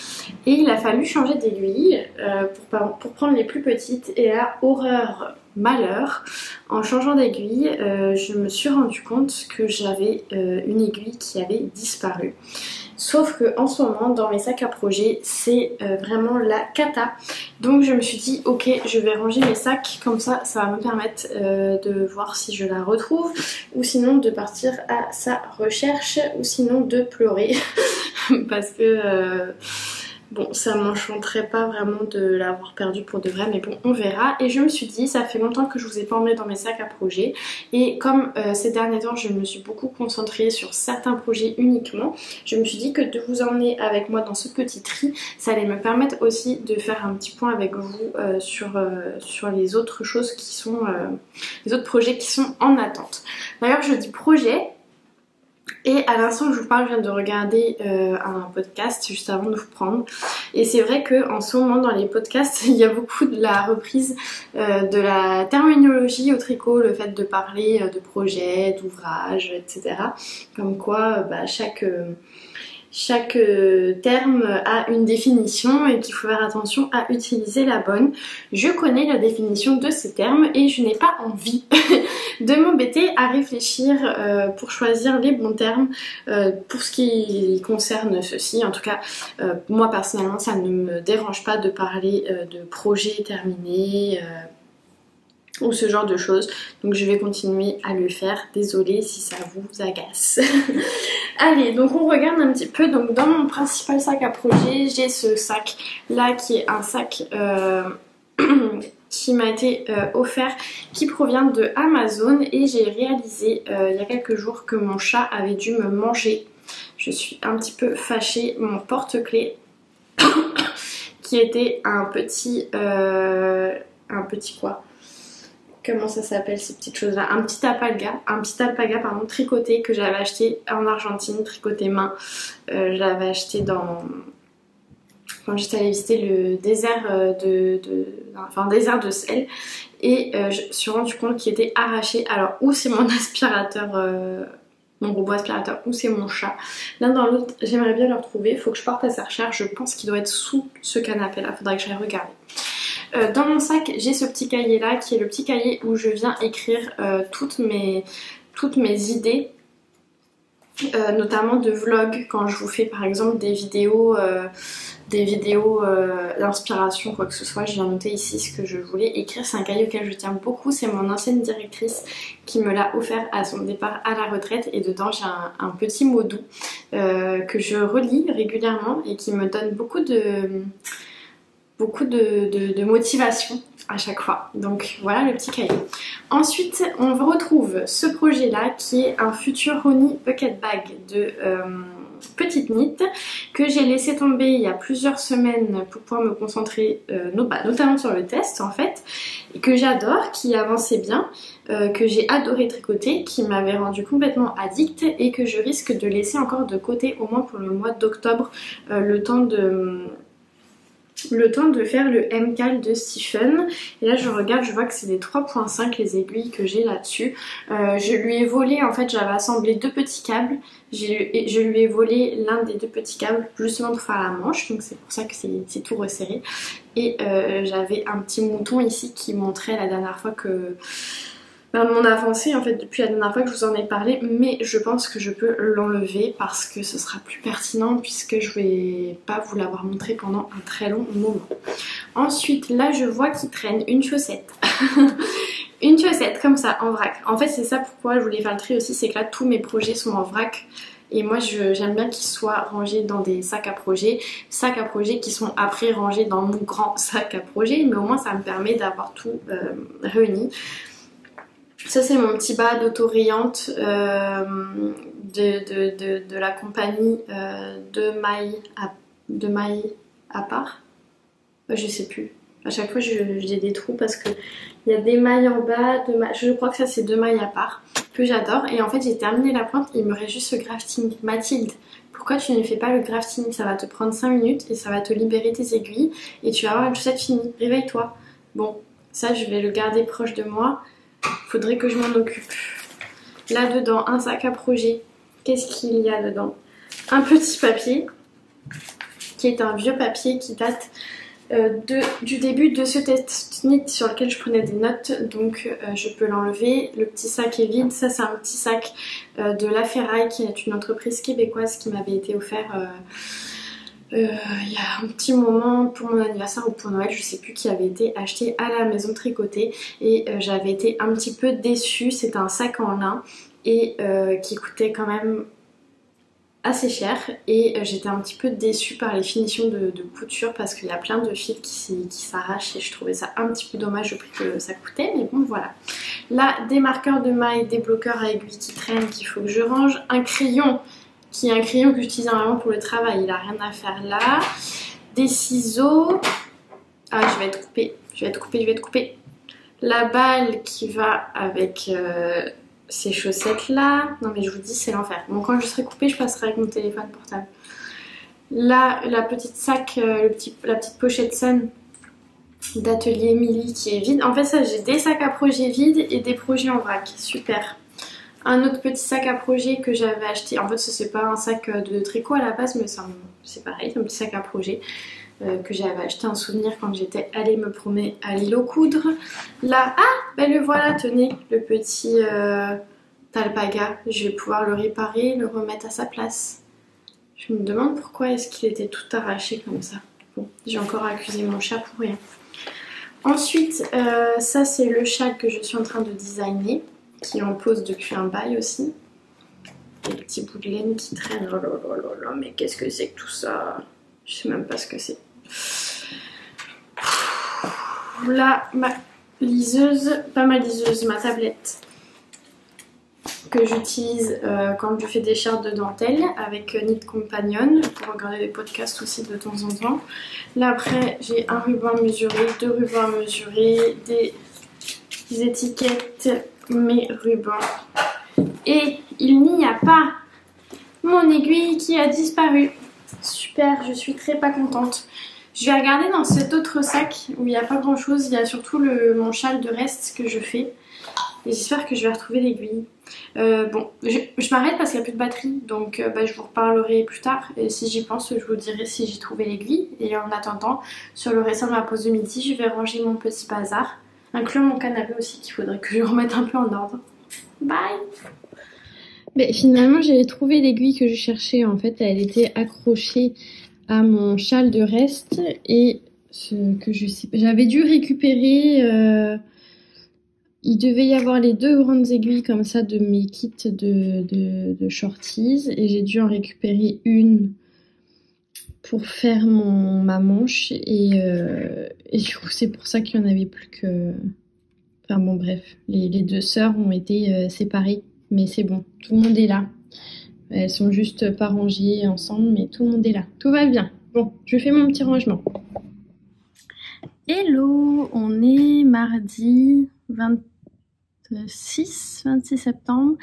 et il a fallu changer d'aiguille pour prendre les plus petites et là horreur malheur, en changeant d'aiguille je me suis rendu compte que j'avais une aiguille qui avait disparu. Sauf que en ce moment dans mes sacs à projet c'est vraiment la cata. Donc je me suis dit ok je vais ranger mes sacs comme ça va me permettre de voir si je la retrouve ou sinon de partir à sa recherche ou sinon de pleurer parce que bon ça m'enchanterait pas vraiment de l'avoir perdue pour de vrai mais bon on verra. Et je me suis dit ça fait longtemps que je vous ai pas emmené dans mes sacs à projet et comme ces derniers temps je me suis beaucoup concentrée sur certains projets uniquement, je me suis dit que de vous emmener avec moi dans ce petit tri ça allait me permettre aussi de faire un petit point avec vous sur les autres choses qui sont les autres projets qui sont en attente. D'ailleurs je dis projet et à l'instant que je vous parle, je viens de regarder un podcast juste avant de vous prendre. Et c'est vrai qu'en ce moment dans les podcasts, il y a beaucoup de la reprise de la terminologie au tricot, le fait de parler de projets, d'ouvrages, etc. Comme quoi chaque terme a une définition et qu'il faut faire attention à utiliser la bonne. Je connais la définition de ces termes et je n'ai pas envie de m'embêter à réfléchir pour choisir les bons termes pour ce qui concerne ceci. En tout cas, moi personnellement, ça ne me dérange pas de parler de projets terminés ou ce genre de choses, donc je vais continuer à le faire, désolée si ça vous agace. Allez, donc on regarde un petit peu, donc dans mon principal sac à projet, j'ai ce sac là qui est un sac qui m'a été offert, qui provient de Amazon, et j'ai réalisé il y a quelques jours que mon chat avait dû me manger. Je suis un petit peu fâchée. Mon porte-clés qui était un petit quoi, comment ça s'appelle ces petites choses là, un petit alpaga pardon, tricoté, que j'avais acheté en Argentine, tricoté main. Je l'avais acheté quand j'étais allée visiter le désert désert de sel, et je me suis rendu compte qu'il était arraché. Alors où c'est mon aspirateur, mon robot aspirateur, ou c'est mon chat, l'un dans l'autre. J'aimerais bien le retrouver, il faut que je parte à sa recherche. Je pense qu'il doit être sous ce canapé là, faudrait que j'aille regarder. Dans mon sac, j'ai ce petit cahier là, qui est le petit cahier où je viens écrire toutes mes idées, notamment de vlog, quand je vous fais par exemple des vidéos d'inspiration, quoi que ce soit. Je viens noter ici ce que je voulais écrire. C'est un cahier auquel je tiens beaucoup, c'est mon ancienne directrice qui me l'a offert à son départ à la retraite, et dedans j'ai un petit mot doux que je relis régulièrement et qui me donne beaucoup de motivation à chaque fois. Donc voilà le petit cahier. Ensuite on retrouve ce projet là qui est un futur Honey Bucket Bag de Petite Knit, que j'ai laissé tomber il y a plusieurs semaines pour pouvoir me concentrer notamment sur le test en fait, et que j'adore, qui avançait bien, que j'ai adoré tricoter, qui m'avait rendu complètement addict, et que je risque de laisser encore de côté au moins pour le mois d'octobre, le temps de faire le M-Cal de Stephen. Et là je regarde, je vois que c'est des 3.5 les aiguilles que j'ai là-dessus. Je lui ai volé, en fait j'avais assemblé deux petits câbles, je lui ai volé l'un des deux petits câbles justement pour faire la manche, donc c'est pour ça que c'est tout resserré. Et j'avais un petit mouton ici qui montrait la dernière fois que... mon avancée en fait depuis la dernière fois que je vous en ai parlé, mais je pense que je peux l'enlever parce que ce sera plus pertinent, puisque je vais pas vous l'avoir montré pendant un très long moment. Ensuite là je vois qu'il traîne une chaussette. Une chaussette comme ça en vrac. En fait c'est ça pourquoi je voulais faire le tri aussi, c'est que là tous mes projets sont en vrac. Et moi j'aime bien qu'ils soient rangés dans des sacs à projets qui sont après rangés dans mon grand sac à projets, mais au moins ça me permet d'avoir tout réuni. Ça c'est mon petit bas d'auto-rayante de la compagnie de mailles à part. Je sais plus. À chaque fois j'ai des trous parce que il y a des mailles en bas, je crois que ça c'est 2 mailles à part, que j'adore. Et en fait j'ai terminé la pointe, il me reste juste ce grafting. Mathilde, pourquoi tu ne fais pas le grafting? Ça va te prendre 5 minutes et ça va te libérer tes aiguilles et tu vas avoir une chaussette finie. Réveille-toi. Bon, ça je vais le garder proche de moi. Faudrait que je m'en occupe. Là dedans, un sac à projet. Qu'est-ce qu'il y a dedans? Un petit papier, qui est un vieux papier qui date du début de ce test knit sur lequel je prenais des notes, donc je peux l'enlever. Le petit sac est vide. Ça c'est un petit sac de La Ferraille, qui est une entreprise québécoise qui m'avait été offert il y a un petit moment pour mon anniversaire ou pour Noël, je sais plus, qui avait été acheté à la maison tricotée, et j'avais été un petit peu déçue. C'est un sac en lin et qui coûtait quand même assez cher, et j'étais un petit peu déçue par les finitions de couture parce qu'il y a plein de fils qui s'arrachent, et je trouvais ça un petit peu dommage le prix que ça coûtait, mais bon voilà. Là des marqueurs de mailles, des bloqueurs à aiguilles qui traînent qu'il faut que je range, un crayon qui est un crayon que j'utilise normalement pour le travail, il a rien à faire là, des ciseaux, ah je vais être coupée, la balle qui va avec ces chaussettes là, non mais je vous dis c'est l'enfer. Bon, quand je serai coupée je passerai avec mon téléphone portable. Là la petite sac, la petite pochette Sun d'Atelier Emily qui est vide. En fait ça, j'ai des sacs à projets vides et des projets en vrac, super. Un autre petit sac à projet que j'avais acheté, en fait c'est pas un sac de tricot à la base, mais c'est pareil, c'est un petit sac à projet que j'avais acheté, un souvenir quand j'étais allée me promener à l'île aux coudres. Là, ah ben le voilà, tenez, le petit alpaga, je vais pouvoir le réparer, le remettre à sa place. Je me demande pourquoi est-ce qu'il était tout arraché comme ça. Bon, j'ai encore accusé mon chat pour rien. Ensuite, ça c'est le châle que je suis en train de designer, qui est en pose depuis un bail aussi. Des petits bouts de laine qui traînent. Oh là là là là, mais qu'est-ce que c'est que tout ça? Je sais même pas ce que c'est. Là, ma liseuse, pas ma liseuse, ma tablette que j'utilise quand je fais des chartes de dentelle avec Knit Companion pour regarder des podcasts aussi de temps en temps. Là après j'ai un ruban mesuré, 2 rubans mesurés, des étiquettes, mes rubans. Et il n'y a pas mon aiguille qui a disparu. Super, je suis très pas contente. Je vais regarder dans cet autre sac où il n'y a pas grand chose. Il y a surtout mon châle de reste que je fais. Et j'espère que je vais retrouver l'aiguille. Bon, je m'arrête parce qu'il n'y a plus de batterie. Donc je vous reparlerai plus tard. Et si j'y pense, je vous dirai si j'ai trouvé l'aiguille. Et en attendant, sur le restant de ma pause de midi, je vais ranger mon petit bazar. Incluant mon canapé aussi qu'il faudrait que je remette un peu en ordre. Bye! Mais finalement, j'ai trouvé l'aiguille que je cherchais. En fait, elle était accrochée à mon châle de reste. Et ce que je sais, j'avais dû récupérer... il devait y avoir les 2 grandes aiguilles comme ça de mes kits de shorties. Et j'ai dû en récupérer une pour faire ma manche. Et du coup, c'est pour ça qu'il n'y en avait plus que... Enfin bon, bref. Les 2 sœurs ont été séparées. Mais c'est bon, tout le monde est là. Elles sont juste pas rangées ensemble, mais tout le monde est là. Tout va bien. Bon, je fais mon petit rangement. Hello, on est mardi 26 septembre.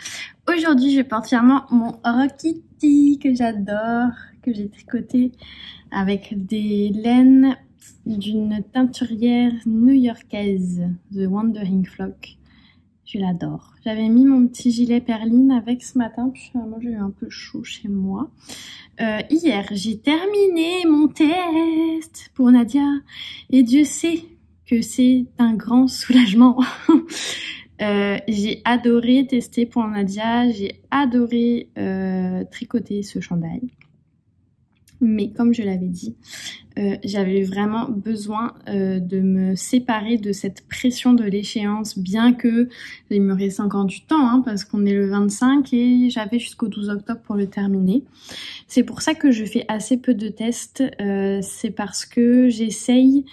Aujourd'hui, je porte fièrement mon Rokiti que j'adore, que j'ai tricoté avec des laines d'une teinturière new-yorkaise, The Wandering Flock. Je l'adore. J'avais mis mon petit gilet perline avec ce matin, puis finalement j'ai eu un peu chaud chez moi. Hier, j'ai terminé mon test pour Nadia et Dieu sait que c'est un grand soulagement. J'ai adoré tester pour Nadia, j'ai adoré tricoter ce chandail. Mais comme je l'avais dit, j'avais vraiment besoin de me séparer de cette pression de l'échéance, bien que il me reste encore du temps, hein, parce qu'on est le 25 et j'avais jusqu'au 12 octobre pour le terminer. C'est pour ça que je fais assez peu de tests, c'est parce que j'essaye...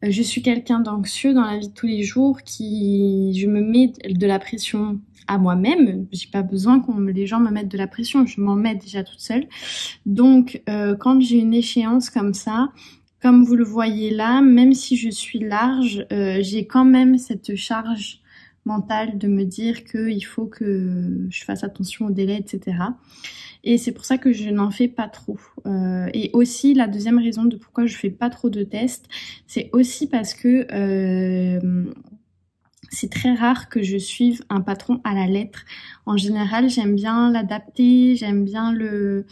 Je suis quelqu'un d'anxieux dans la vie de tous les jours, je me mets de la pression à moi-même. J'ai pas besoin les gens me mettent de la pression, je m'en mets déjà toute seule. Donc quand j'ai une échéance comme ça, comme vous le voyez là, même si je suis large, j'ai quand même cette charge mentale de me dire qu'il faut que je fasse attention aux délais, etc. Et c'est pour ça que je n'en fais pas trop. Et aussi, la deuxième raison de pourquoi je fais pas trop de tests, c'est aussi parce que c'est très rare que je suive un patron à la lettre. En général, j'aime bien l'adapter, j'aime bien le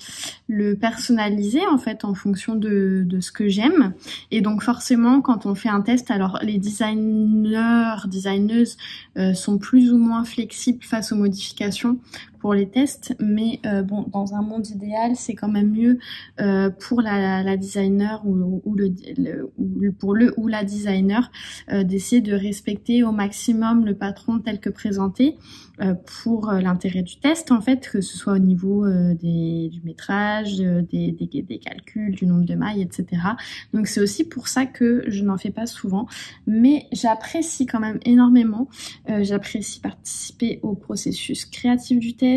personnaliser en fait en fonction de ce que j'aime. Et donc forcément, quand on fait un test, alors les designeuses sont plus ou moins flexibles face aux modifications pour les tests, mais bon, dans un monde idéal, c'est quand même mieux pour la designer pour le ou la designer d'essayer de respecter au maximum le patron tel que présenté pour l'intérêt du test en fait, que ce soit au niveau du métrage, des calculs, du nombre de mailles, etc. Donc c'est aussi pour ça que je n'en fais pas souvent, mais j'apprécie quand même énormément, j'apprécie participer au processus créatif du test,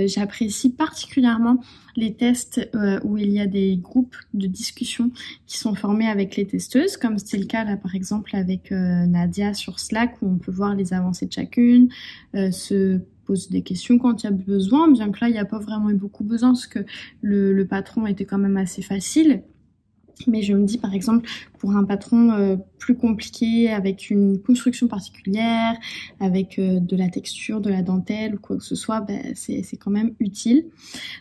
j'apprécie particulièrement les tests où il y a des groupes de discussion qui sont formés avec les testeuses, comme c'est le cas là par exemple avec Nadia sur Slack, où on peut voir les avancées de chacune, se pose des questions quand il y a besoin, bien que là il n'y a pas vraiment eu beaucoup besoin parce que le patron était quand même assez facile. Mais je me dis par exemple pour un patron plus compliqué avec une construction particulière, avec de la texture, de la dentelle ou quoi que ce soit, c'est quand même utile.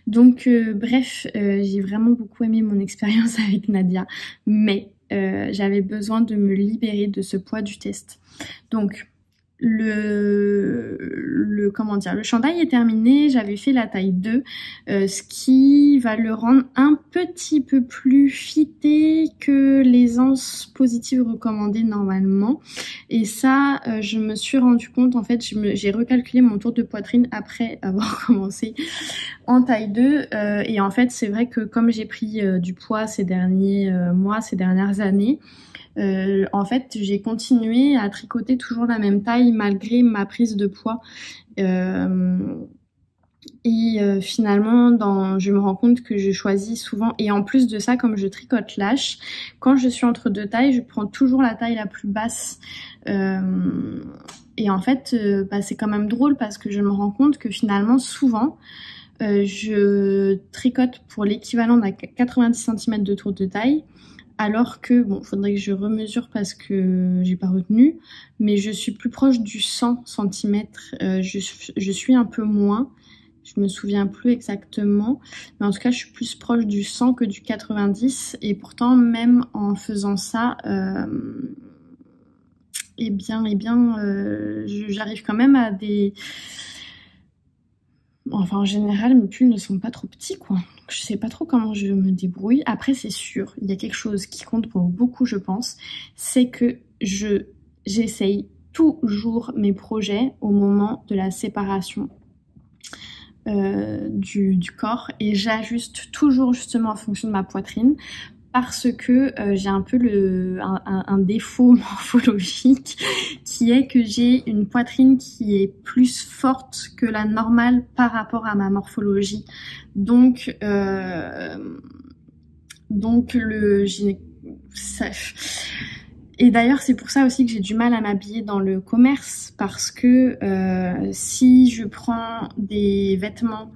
Donc bref, j'ai vraiment beaucoup aimé mon expérience avec Nadia, mais j'avais besoin de me libérer de ce poids du test. Donc comment dire, le chandail est terminé, j'avais fait la taille 2, ce qui va le rendre un petit peu plus fité que les anses positives recommandées normalement. Et ça, je me suis rendu compte, en fait, j'ai recalculé mon tour de poitrine après avoir commencé en taille 2 et en fait c'est vrai que comme j'ai pris du poids ces derniers mois, ces dernières années, en fait j'ai continué à tricoter toujours la même taille malgré ma prise de poids. Finalement, je me rends compte que je choisis souvent, et en plus de ça, comme je tricote lâche, quand je suis entre deux tailles, je prends toujours la taille la plus basse. Et en fait, c'est quand même drôle parce que je me rends compte que finalement, souvent, je tricote pour l'équivalent d'un 90 cm de tour de taille, alors que, bon, faudrait que je remesure parce que j'ai pas retenu, mais je suis plus proche du 100 cm, je suis un peu moins. Je me souviens plus exactement, mais en tout cas je suis plus proche du 100 que du 90, et pourtant même en faisant ça, j'arrive quand même à des... Enfin en général mes pulls ne sont pas trop petits quoi, donc je sais pas trop comment je me débrouille. Après c'est sûr, il y a quelque chose qui compte pour beaucoup je pense, c'est que j'essaye toujours mes projets au moment de la séparation du corps, et j'ajuste toujours justement en fonction de ma poitrine parce que j'ai un peu un défaut morphologique qui est que j'ai une poitrine qui est plus forte que la normale par rapport à ma morphologie. Donc et d'ailleurs c'est pour ça aussi que j'ai du mal à m'habiller dans le commerce, parce que si je prends des vêtements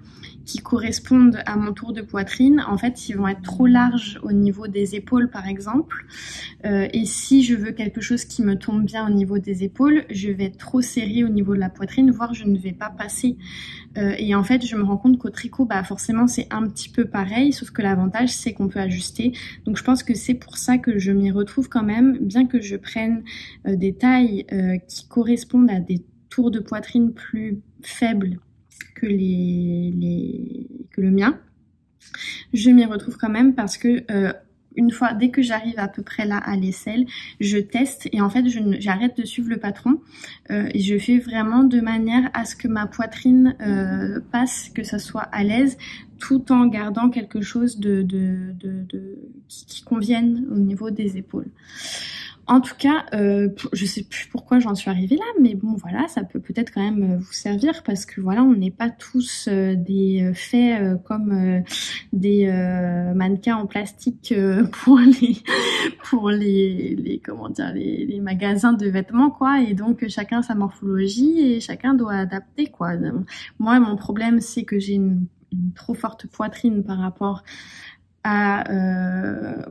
qui correspondent à mon tour de poitrine, en fait ils vont être trop larges au niveau des épaules par exemple, et si je veux quelque chose qui me tombe bien au niveau des épaules, je vais être trop serrée au niveau de la poitrine, voire je ne vais pas passer. Et en fait je me rends compte qu'au tricot forcément c'est un petit peu pareil, sauf que l'avantage c'est qu'on peut ajuster. Donc je pense que c'est pour ça que je m'y retrouve quand même, bien que je prenne des tailles qui correspondent à des tours de poitrine plus faibles que le mien. Je m'y retrouve quand même parce que une fois, dès que j'arrive à peu près là à l'aisselle, je teste, et en fait j'arrête de suivre le patron et je fais vraiment de manière à ce que ma poitrine passe, que ça soit à l'aise, tout en gardant quelque chose qui convienne au niveau des épaules. En tout cas, je sais plus pourquoi j'en suis arrivée là, mais bon voilà, ça peut peut-être quand même vous servir, parce que voilà, on n'est pas tous des faits comme des mannequins en plastique pour les comment dire, les magasins de vêtements quoi, et donc chacun sa morphologie et chacun doit adapter quoi. Moi mon problème c'est que j'ai une trop forte poitrine par rapport à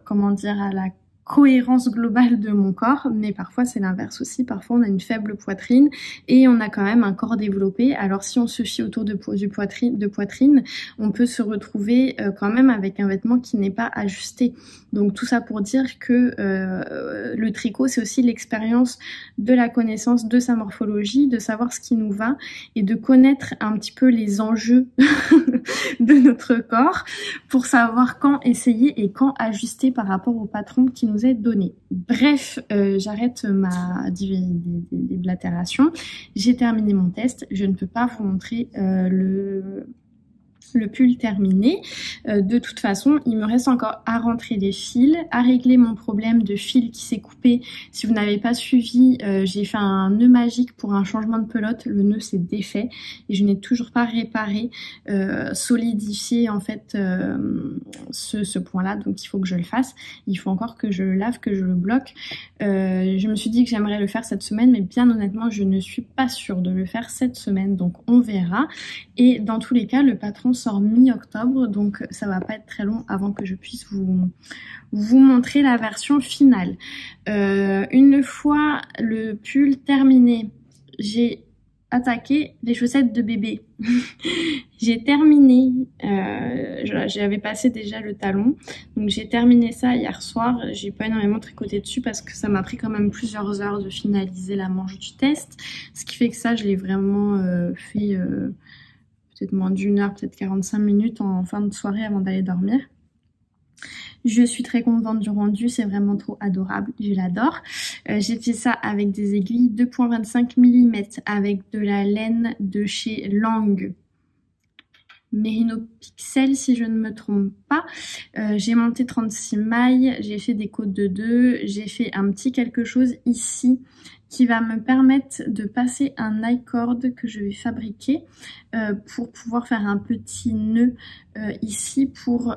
comment dire, à la cohérence globale de mon corps, mais parfois c'est l'inverse aussi, parfois on a une faible poitrine et on a quand même un corps développé. Alors si on se fie autour de poitrine, on peut se retrouver quand même avec un vêtement qui n'est pas ajusté. Donc tout ça pour dire que le tricot c'est aussi l'expérience de la connaissance de sa morphologie, de savoir ce qui nous va et de connaître un petit peu les enjeux de notre corps pour savoir quand essayer et quand ajuster par rapport au patron qui nous est donné. Bref, j'arrête ma déblatération. J'ai terminé mon test. Je ne peux pas vous montrer le pull terminé. De toute façon, il me reste encore à rentrer les fils, à régler mon problème de fil qui s'est coupé. Si vous n'avez pas suivi, j'ai fait un nœud magique pour un changement de pelote. Le nœud s'est défait et je n'ai toujours pas réparé, solidifié en fait ce point-là. Donc il faut que je le fasse. Il faut encore que je le lave, que je le bloque. Je me suis dit que j'aimerais le faire cette semaine, mais bien honnêtement, je ne suis pas sûre de le faire cette semaine. Donc on verra. Et dans tous les cas, le patron sort mi-octobre, donc ça va pas être très long avant que je puisse vous montrer la version finale. Une fois le pull terminé, j'ai attaqué les chaussettes de bébé. J'ai terminé, j'avais passé déjà le talon, donc j'ai terminé ça hier soir. J'ai pas énormément tricoté dessus parce que ça m'a pris quand même plusieurs heures de finaliser la manche du test, ce qui fait que ça je l'ai vraiment fait peut-être moins d'une heure, peut-être 45 minutes en fin de soirée avant d'aller dormir. Je suis très contente du rendu, c'est vraiment trop adorable, je l'adore. J'ai fait ça avec des aiguilles 2,25 mm avec de la laine de chez Lang. Merino Pixel si je ne me trompe pas. J'ai monté 36 mailles, j'ai fait des côtes de 2, j'ai fait un petit quelque chose ici qui va me permettre de passer un I-cord que je vais fabriquer pour pouvoir faire un petit nœud ici pour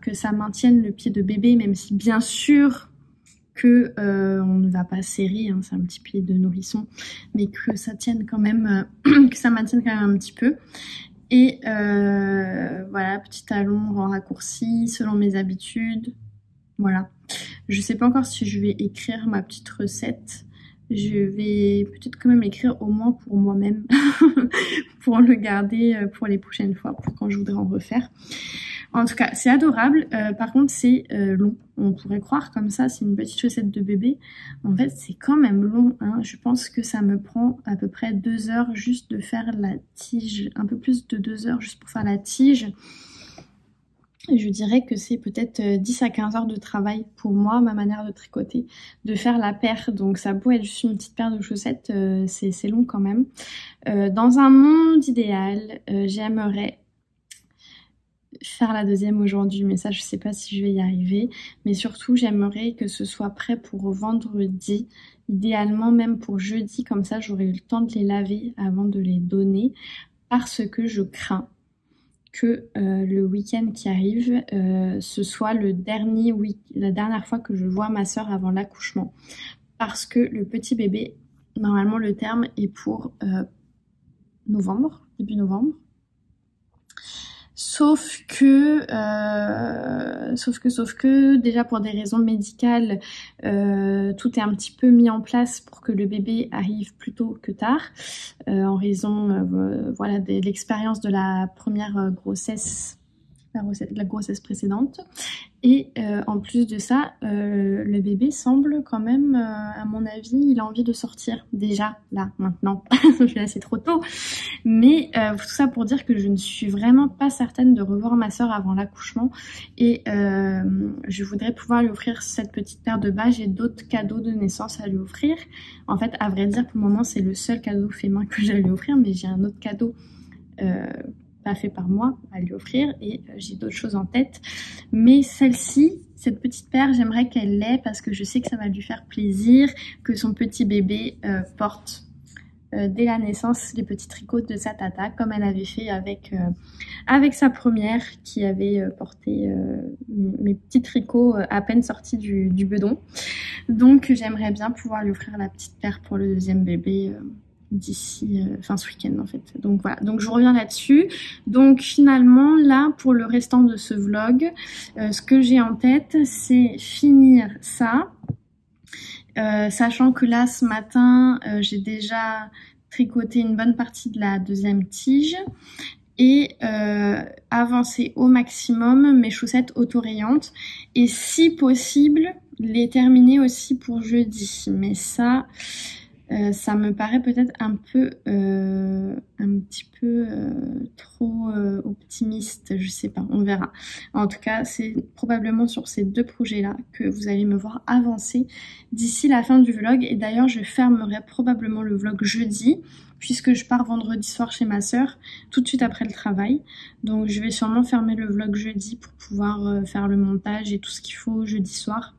que ça maintienne le pied de bébé, même si bien sûr que on ne va pas serrer, hein, c'est un petit pied de nourrisson, mais que ça tienne quand même, que ça maintienne quand même un petit peu. Et voilà, petit talon en raccourci selon mes habitudes. Voilà. Je sais pas encore si je vais écrire ma petite recette. Je vais peut-être quand même l'écrire au moins pour moi-même pour le garder pour les prochaines fois, pour quand je voudrais en refaire. En tout cas, c'est adorable. Par contre, c'est long. On pourrait croire comme ça, c'est une petite chaussette de bébé. En fait, c'est quand même long, hein. Je pense que ça me prend à peu près 2 heures juste de faire la tige. Un peu plus de 2 heures juste pour faire la tige. Je dirais que c'est peut-être 10 à 15 heures de travail pour moi, ma manière de tricoter, de faire la paire. Donc ça peut être juste une petite paire de chaussettes, c'est long quand même. Dans un monde idéal, j'aimerais faire la deuxième aujourd'hui, mais ça je sais pas si je vais y arriver. Mais surtout j'aimerais que ce soit prêt pour vendredi, idéalement même pour jeudi, comme ça j'aurai eu le temps de les laver avant de les donner, parce que je crains que le week-end qui arrive, ce soit la dernière fois que je vois ma soeur avant l'accouchement. Parce que le petit bébé, normalement le terme est pour novembre, début novembre. Sauf que, déjà pour des raisons médicales, tout est un petit peu mis en place pour que le bébé arrive plus tôt que tard, en raison voilà, de l'expérience de la première grossesse, la grossesse précédente. Et en plus de ça, le bébé semble quand même, à mon avis, il a envie de sortir déjà, là, maintenant. Là, c'est trop tôt. Mais tout ça pour dire que je ne suis vraiment pas certaine de revoir ma soeur avant l'accouchement. Et je voudrais pouvoir lui offrir cette petite paire de bas. J'ai d'autres cadeaux de naissance à lui offrir. En fait, à vrai dire, pour le moment, c'est le seul cadeau fait main que j'ai à lui offrir. Mais j'ai un autre cadeau pas fait par moi à lui offrir, et j'ai d'autres choses en tête, mais celle-ci, cette petite paire, j'aimerais qu'elle l'ait parce que je sais que ça va lui faire plaisir que son petit bébé porte dès la naissance les petits tricots de sa tata, comme elle avait fait avec sa première, qui avait porté mes petits tricots à peine sortis du bedon. Donc j'aimerais bien pouvoir lui offrir la petite paire pour le deuxième bébé d'ici, ce week-end en fait. Donc voilà, donc je reviens là-dessus. Donc finalement là, pour le restant de ce vlog, ce que j'ai en tête, c'est finir ça, sachant que là ce matin j'ai déjà tricoté une bonne partie de la deuxième tige, et avancer au maximum mes chaussettes autorayantes, et si possible les terminer aussi pour jeudi. Mais ça me paraît peut-être un petit peu trop optimiste, je sais pas, on verra. En tout cas, c'est probablement sur ces deux projets-là que vous allez me voir avancer d'ici la fin du vlog. Et d'ailleurs, je fermerai probablement le vlog jeudi, puisque je pars vendredi soir chez ma soeur, tout de suite après le travail. Donc je vais sûrement fermer le vlog jeudi pour pouvoir faire le montage et tout ce qu'il faut jeudi soir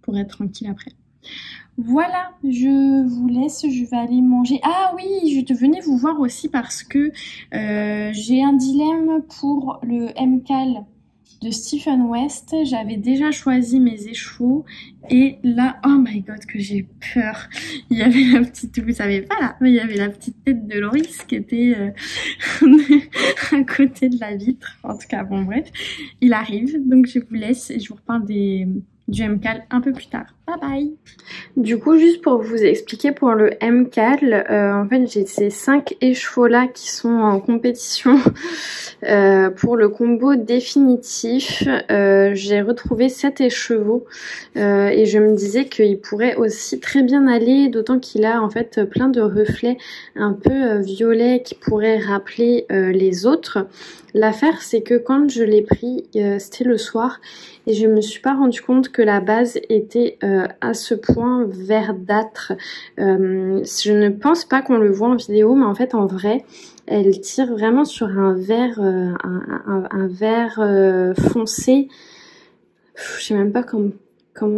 pour être tranquille après. Voilà, je vous laisse, je vais aller manger. Ah oui, je venais vous voir aussi parce que j'ai un dilemme pour le MCAL de Stephen West. J'avais déjà choisi mes écheveaux et là, oh my god, que j'ai peur. Il y avait la petite, vous savez pas là, mais il y avait la petite tête de Loris qui était à côté de la vitre. En tout cas, bon bref, il arrive, donc je vous laisse et je vous reparle du MCAL un peu plus tard. Bye bye. Du coup, juste pour vous expliquer, pour le MCAL, en fait j'ai ces 5 écheveaux là qui sont en compétition pour le combo définitif. J'ai retrouvé 7 écheveaux et je me disais qu'il pourrait aussi très bien aller, d'autant qu'il a en fait plein de reflets un peu violets qui pourraient rappeler les autres. L'affaire c'est que quand je l'ai pris, c'était le soir, et je me suis pas rendu compte que la base était à ce point verdâtre. Je ne pense pas qu'on le voit en vidéo, mais en fait en vrai elle tire vraiment sur un vert, un vert foncé. Je sais même pas comment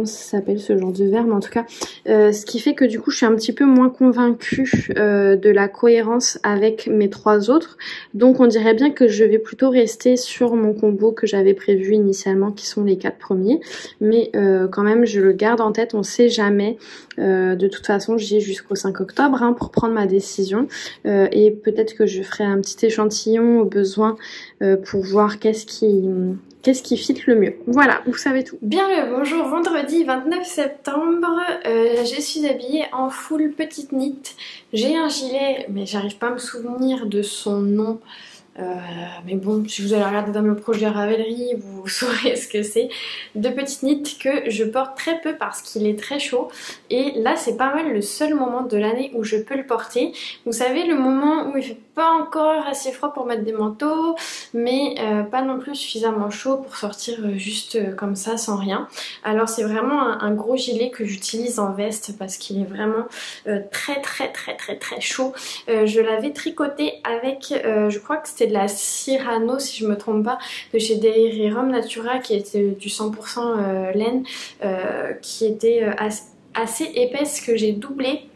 ça s'appelle ce genre de vert, mais en tout cas ce qui fait que du coup je suis un petit peu moins convaincue de la cohérence avec mes 3 autres, donc on dirait bien que je vais plutôt rester sur mon combo que j'avais prévu initialement, qui sont les 4 premiers, mais quand même je le garde en tête, on sait jamais. De toute façon j'ai jusqu'au 5 octobre hein, pour prendre ma décision, et peut-être que je ferai un petit échantillon au besoin pour voir qu'est-ce qui fit le mieux. Voilà, vous savez tout. Bien le bonjour, vendredi 29 septembre, je suis habillée en full petite knit. J'ai un gilet, mais j'arrive pas à me souvenir de son nom. Mais bon, si vous allez regarder dans mes projets Ravelry, vous saurez ce que c'est. De petites knits que je porte très peu parce qu'il est très chaud. Et là, c'est pas mal le seul moment de l'année où je peux le porter. Vous savez, le moment où il fait pas encore assez froid pour mettre des manteaux, mais pas non plus suffisamment chaud pour sortir juste comme ça, sans rien. Alors c'est vraiment un gros gilet que j'utilise en veste parce qu'il est vraiment très chaud. Je l'avais tricoté avec, je crois que c'était de la Cyrano si je me trompe pas, de chez Dairy Natura, qui était du 100% laine, qui était assez épaisse, que j'ai doublé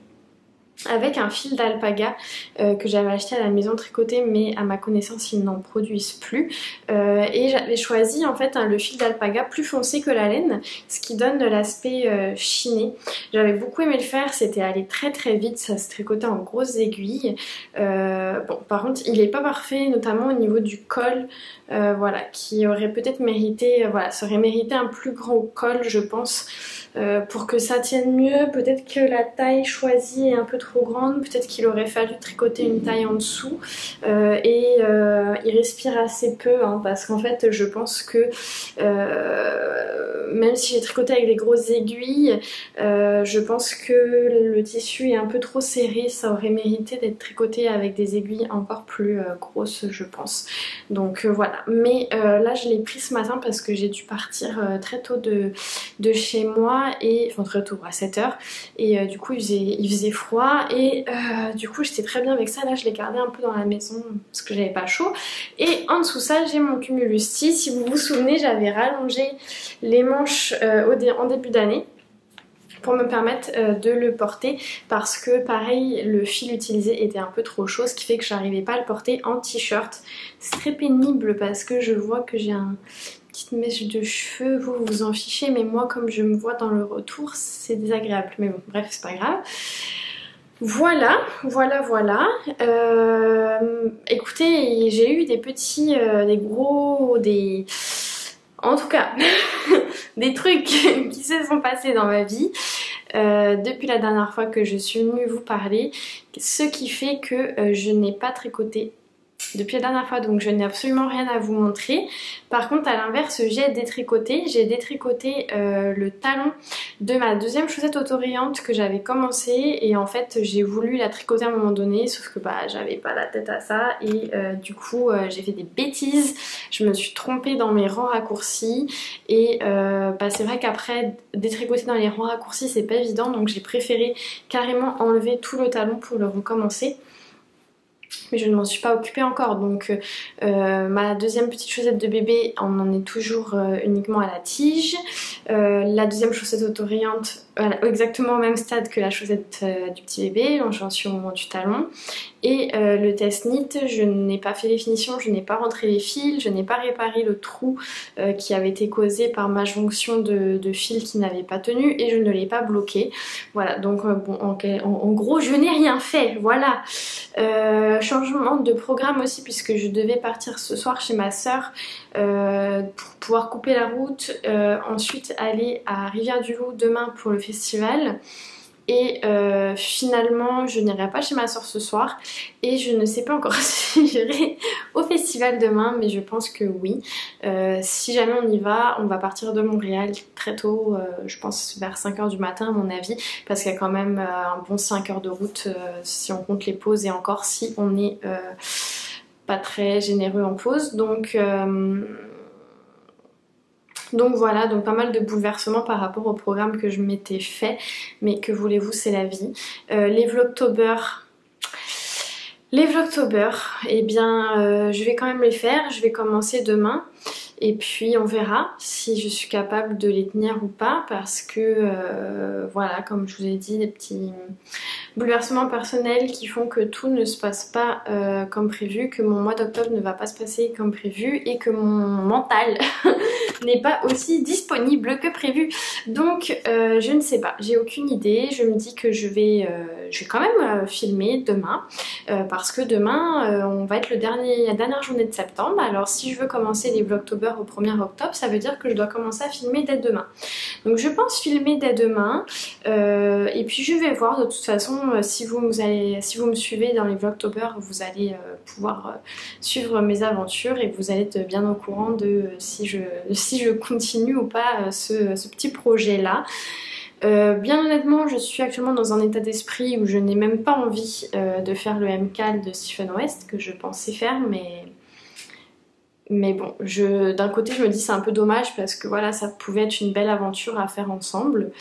avec un fil d'alpaga que j'avais acheté à la maison tricotée, mais à ma connaissance ils n'en produisent plus, et j'avais choisi en fait le fil d'alpaga plus foncé que la laine, ce qui donne de l'aspect chiné. J'avais beaucoup aimé le faire, c'était allé très vite, ça se tricotait en grosses aiguilles. Bon, par contre il n'est pas parfait, notamment au niveau du col, voilà, qui aurait peut-être mérité, voilà, ça aurait mérité un plus grand col je pense. Pour que ça tienne mieux, peut-être que la taille choisie est un peu trop grande, peut-être qu'il aurait fallu tricoter une taille en dessous, et il respire assez peu hein, parce qu'en fait je pense que même si j'ai tricoté avec des grosses aiguilles, je pense que le tissu est un peu trop serré, ça aurait mérité d'être tricoté avec des aiguilles encore plus grosses je pense. Donc voilà, mais là je l'ai pris ce matin parce que j'ai dû partir très tôt de chez moi, et enfin très tôt à 7h, et du coup il faisait froid, et du coup j'étais très bien avec ça. Là je l'ai gardé un peu dans la maison parce que j'avais pas chaud, et en dessous ça j'ai mon cumulus tee. Si vous vous souvenez, j'avais rallongé les manches en début d'année pour me permettre de le porter, parce que pareil le fil utilisé était un peu trop chaud, ce qui fait que j'arrivais pas à le porter en t-shirt. C'est très pénible parce que je vois que j'ai une petite mèche de cheveux, vous vous en fichez, mais moi comme je me vois dans le retour c'est désagréable, mais bon bref c'est pas grave. Voilà. Écoutez, j'ai eu des petits, en tout cas des trucs qui se sont passés dans ma vie depuis la dernière fois que je suis venue vous parler, ce qui fait que je n'ai pas tricoté depuis la dernière fois, donc je n'ai absolument rien à vous montrer. Par contre à l'inverse j'ai détricoté le talon de ma deuxième chaussette autorayante que j'avais commencé, et en fait j'ai voulu la tricoter à un moment donné, sauf que bah j'avais pas la tête à ça, et du coup j'ai fait des bêtises, je me suis trompée dans mes rangs raccourcis, et bah c'est vrai qu'après détricoter dans les rangs raccourcis c'est pas évident, donc j'ai préféré carrément enlever tout le talon pour le recommencer. Mais je ne m'en suis pas occupée encore, donc ma deuxième petite chaussette de bébé, on en est toujours uniquement à la tige. La deuxième chaussette autorayante, exactement au même stade que la chaussette du petit bébé, donc j'en suis au moment du talon. Et le test knit, je n'ai pas fait les finitions, je n'ai pas rentré les fils, je n'ai pas réparé le trou qui avait été causé par ma jonction de fils qui n'avait pas tenu, et je ne l'ai pas bloqué. Voilà, donc bon, en gros je n'ai rien fait, voilà. Changement de programme aussi, puisque je devais partir ce soir chez ma soeur pour pouvoir couper la route, ensuite aller à Rivière-du-Loup demain pour le festival. Et finalement je n'irai pas chez ma soeur ce soir, et je ne sais pas encore si j'irai au festival demain, mais je pense que oui. Si jamais on y va, on va partir de Montréal très tôt, je pense vers 5h du matin à mon avis, parce qu'il y a quand même un bon 5 heures de route si on compte les pauses, et encore si on est pas très généreux en pause. Donc Donc voilà, donc pas mal de bouleversements par rapport au programme que je m'étais fait, mais que voulez-vous, c'est la vie. Les Vlogtober, eh bien je vais quand même les faire, je vais commencer demain. Et puis on verra si je suis capable de les tenir ou pas parce que voilà, comme je vous ai dit, des petits bouleversements personnels qui font que tout ne se passe pas comme prévu, que mon mois d'octobre ne va pas se passer comme prévu et que mon mental n'est pas aussi disponible que prévu. Donc je ne sais pas, j'ai aucune idée. Je me dis que je vais quand même filmer demain parce que demain on va être la dernière journée de septembre. Alors si je veux commencer les Vlogtober au 1er octobre, ça veut dire que je dois commencer à filmer dès demain. Donc je pense filmer dès demain et puis je vais voir. De toute façon si vous me suivez dans les Vlogtober, vous allez pouvoir suivre mes aventures et vous allez être bien au courant de si je continue ou pas ce petit projet là. Bien honnêtement, je suis actuellement dans un état d'esprit où je n'ai même pas envie de faire le MCAL de Stephen West que je pensais faire, mais bon, d'un côté je me dis c'est un peu dommage parce que voilà, ça pouvait être une belle aventure à faire ensemble.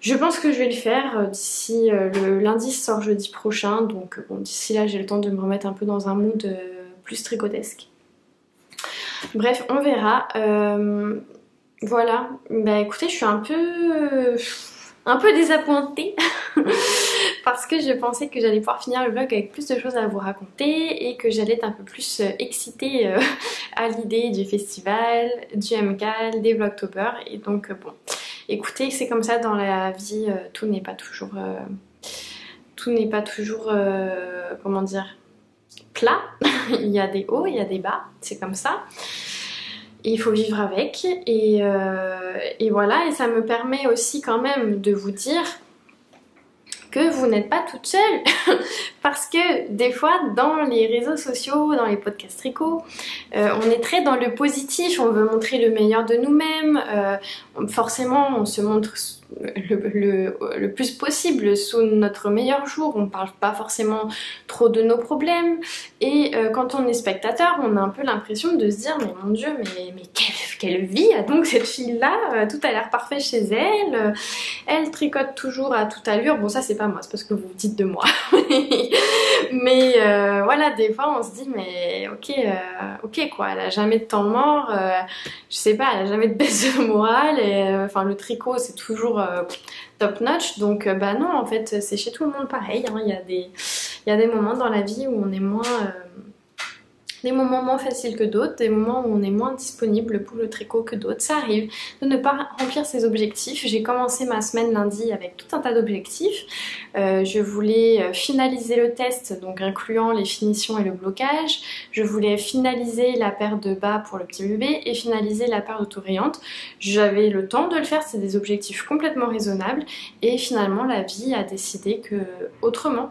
Je pense que je vais le faire d'ici le lundi sort jeudi prochain, donc bon, d'ici là j'ai le temps de me remettre un peu dans un mood plus tricotesque. Bref, on verra. Voilà, bah écoutez, je suis un peu désappointée parce que je pensais que j'allais pouvoir finir le vlog avec plus de choses à vous raconter et que j'allais être un peu plus excitée à l'idée du festival, du MCAL, des Vlogtober. Et donc bon, écoutez, c'est comme ça dans la vie, tout n'est pas toujours comment dire, plat. Il y a des hauts, il y a des bas, c'est comme ça. Et il faut vivre avec et voilà, et ça me permet aussi quand même de vous dire que vous n'êtes pas toute seule parce que des fois dans les réseaux sociaux, dans les podcasts tricot, on est très dans le positif, on veut montrer le meilleur de nous-mêmes, forcément on se montre le plus possible sous notre meilleur jour, on parle pas forcément trop de nos problèmes et quand on est spectateur on a un peu l'impression de se dire mais mon dieu mais quelle vie a donc cette fille là, tout a l'air parfait chez elle, elle tricote toujours à toute allure. Bon ça c'est pas moi, c'est parce que vous dites de moi mais voilà, des fois on se dit mais ok quoi, elle a jamais de temps mort, je sais pas, elle a jamais de baisse de morale et enfin le tricot c'est toujours top notch, donc bah non en fait c'est chez tout le monde pareil, hein. Il y a des moments dans la vie où on est moins des moments moins faciles que d'autres, des moments où on est moins disponible pour le tricot que d'autres. Ça arrive de ne pas remplir ses objectifs. J'ai commencé ma semaine lundi avec tout un tas d'objectifs. Je voulais finaliser le test, donc incluant les finitions et le blocage. Je voulais finaliser la paire de bas pour le petit bébé et finaliser la paire d'autorayante. J'avais le temps de le faire, c'est des objectifs complètement raisonnables et finalement la vie a décidé que autrement.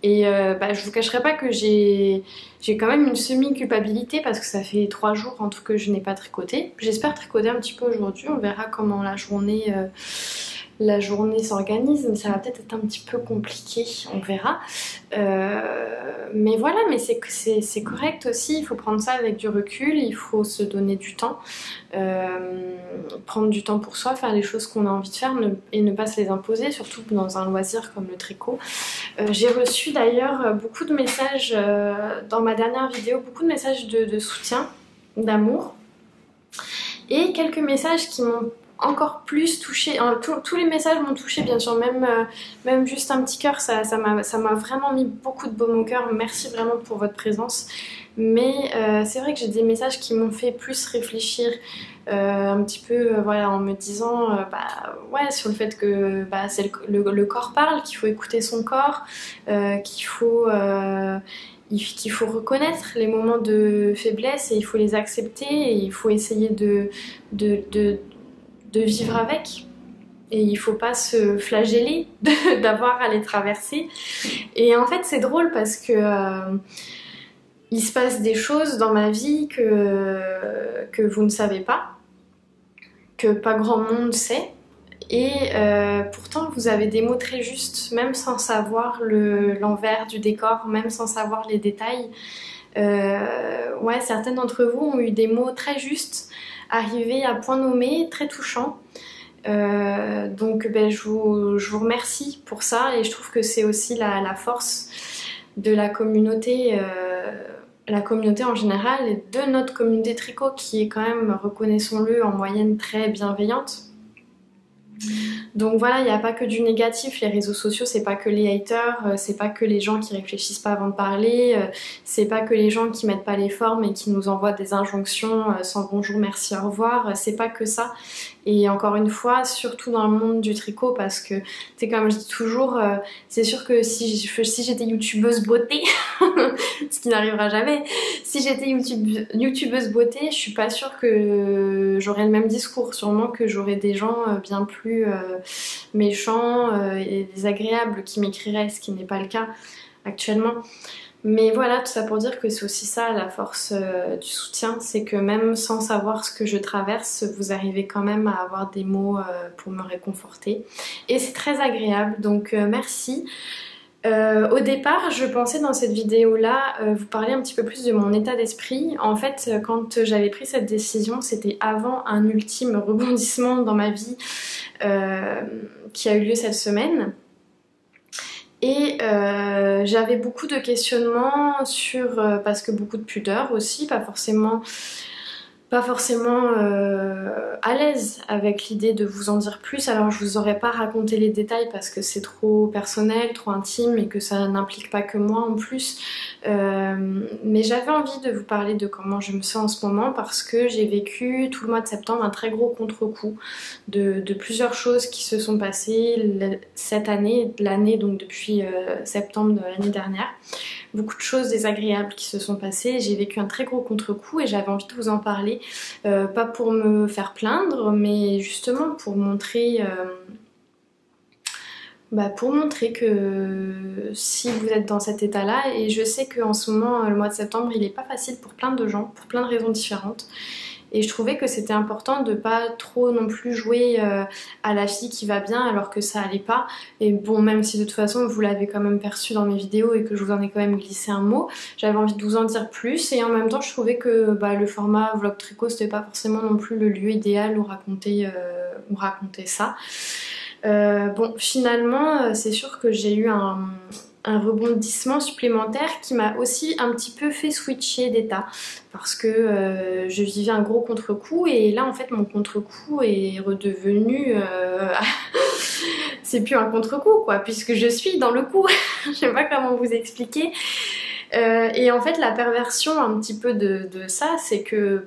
Et bah, je vous cacherai pas que j'ai quand même une semi-culpabilité parce que ça fait 3 jours en tout que je n'ai pas tricoté. J'espère tricoter un petit peu aujourd'hui, on verra comment la journée s'organise, mais ça va peut-être être un petit peu compliqué, on verra. Mais voilà, mais c'est correct aussi, il faut prendre ça avec du recul, il faut se donner du temps, prendre du temps pour soi, faire les choses qu'on a envie de faire et ne pas se les imposer, surtout dans un loisir comme le tricot. J'ai reçu d'ailleurs beaucoup de messages dans ma dernière vidéo, beaucoup de messages de soutien, d'amour, et quelques messages qui m'ont encore plus touchée. Tous les messages m'ont touchée bien sûr, même juste un petit cœur, ça m'a vraiment mis beaucoup de baume au cœur. Merci vraiment pour votre présence, mais c'est vrai que j'ai des messages qui m'ont fait plus réfléchir un petit peu, voilà, en me disant bah ouais, sur le fait que bah, c'est le corps parle, qu'il faut écouter son corps, qu'il faut reconnaître les moments de faiblesse et il faut les accepter et il faut essayer de vivre avec. Et il faut pas se flageller d'avoir à les traverser. Et en fait c'est drôle parce que il se passe des choses dans ma vie que vous ne savez pas, que pas grand monde sait. Et pourtant vous avez des mots très justes, même sans savoir l'envers du décor, même sans savoir les détails. Ouais, certaines d'entre vous ont eu des mots très justes arrivé à point nommé, très touchant. Donc je vous remercie pour ça et je trouve que c'est aussi la force de la communauté en général et de notre communauté tricot qui est quand même, reconnaissons-le, en moyenne très bienveillante. Donc voilà, il n'y a pas que du négatif, les réseaux sociaux c'est pas que les haters, c'est pas que les gens qui réfléchissent pas avant de parler, c'est pas que les gens qui mettent pas les formes et qui nous envoient des injonctions sans bonjour, merci, au revoir, c'est pas que ça. Et encore une fois, surtout dans le monde du tricot, parce que, c'est comme je dis toujours, c'est sûr que si j'étais youtubeuse beauté, ce qui n'arrivera jamais, si j'étais youtubeuse beauté, je suis pas sûre que j'aurais le même discours. Sûrement que j'aurais des gens bien plus méchants et désagréables qui m'écriraient, ce qui n'est pas le cas actuellement. Mais voilà, tout ça pour dire que c'est aussi ça la force du soutien, c'est que même sans savoir ce que je traverse, vous arrivez quand même à avoir des mots pour me réconforter. Et c'est très agréable, donc merci. Au départ, je pensais dans cette vidéo-là vous parler un petit peu plus de mon état d'esprit. En fait, quand j'avais pris cette décision, c'était avant un ultime rebondissement dans ma vie qui a eu lieu cette semaine. Et j'avais beaucoup de questionnements sur, parce que beaucoup de pudeur aussi, pas forcément à l'aise avec l'idée de vous en dire plus. Alors je vous aurais pas raconté les détails parce que c'est trop personnel, trop intime et que ça n'implique pas que moi en plus. Mais j'avais envie de vous parler de comment je me sens en ce moment parce que j'ai vécu tout le mois de septembre un très gros contre-coup de plusieurs choses qui se sont passées cette année, l'année donc depuis septembre de l'année dernière. Beaucoup de choses désagréables qui se sont passées, j'ai vécu un très gros contre-coup et j'avais envie de vous en parler, pas pour me faire plaindre mais justement pour montrer que si vous êtes dans cet état là, et je sais qu'en ce moment le mois de septembre il n'est pas facile pour plein de gens, pour plein de raisons différentes. Et je trouvais que c'était important de pas trop non plus jouer à la fille qui va bien alors que ça allait pas. Et bon, même si de toute façon vous l'avez quand même perçu dans mes vidéos et que je vous en ai quand même glissé un mot, j'avais envie de vous en dire plus. Et en même temps, je trouvais que le format vlog tricot c'était pas forcément non plus le lieu idéal où raconter ça. Bon, finalement, c'est sûr que j'ai eu un rebondissement supplémentaire qui m'a aussi un petit peu fait switcher d'état parce que je vivais un gros contre-coup et là en fait mon contre-coup est redevenu c'est plus un contre-coup quoi puisque je suis dans le coup. Je sais pas comment vous expliquer. Et en fait la perversion un petit peu de ça c'est que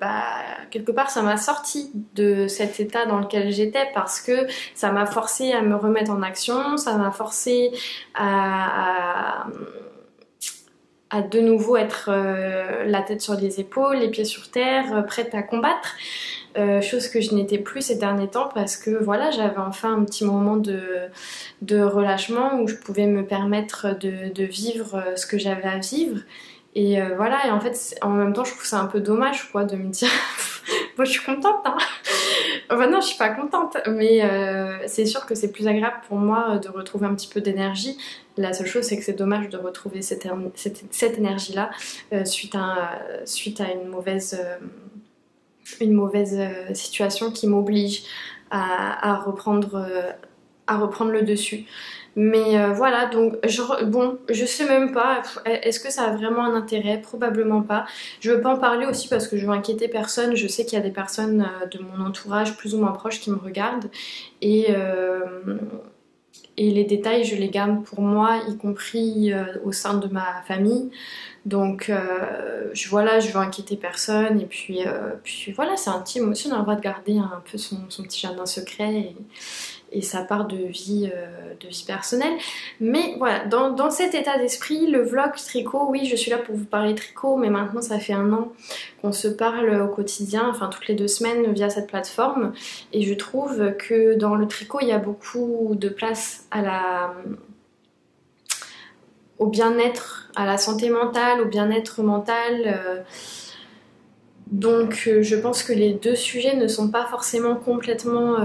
quelque part ça m'a sorti de cet état dans lequel j'étais parce que ça m'a forcé à me remettre en action, ça m'a forcé à de nouveau être la tête sur les épaules, les pieds sur terre, prête à combattre. Chose que je n'étais plus ces derniers temps parce que voilà, j'avais enfin un petit moment de relâchement où je pouvais me permettre de vivre ce que j'avais à vivre. Et voilà, et en fait, en même temps, je trouve ça un peu dommage quoi de me dire moi je suis contente hein. Enfin non, je suis pas contente, mais c'est sûr que c'est plus agréable pour moi de retrouver un petit peu d'énergie. La seule chose, c'est que c'est dommage de retrouver cette énergie-là suite à une mauvaise situation qui m'oblige à reprendre le dessus. Mais voilà, donc je sais même pas, est-ce que ça a vraiment un intérêt? Probablement pas. Je veux pas en parler aussi parce que je veux inquiéter personne. Je sais qu'il y a des personnes de mon entourage plus ou moins proches qui me regardent et les détails je les garde pour moi, y compris au sein de ma famille. Donc je veux inquiéter personne et puis voilà, c'est intime aussi, on a le droit de garder un peu son petit jardin secret et sa part de vie personnelle. Mais voilà, dans cet état d'esprit, le vlog tricot, oui je suis là pour vous parler tricot, mais maintenant ça fait 1 an qu'on se parle au quotidien, enfin toutes les 2 semaines via cette plateforme, et je trouve que dans le tricot il y a beaucoup de place au bien-être, à la santé mentale, au bien-être mental. Donc je pense que les 2 sujets ne sont pas forcément complètement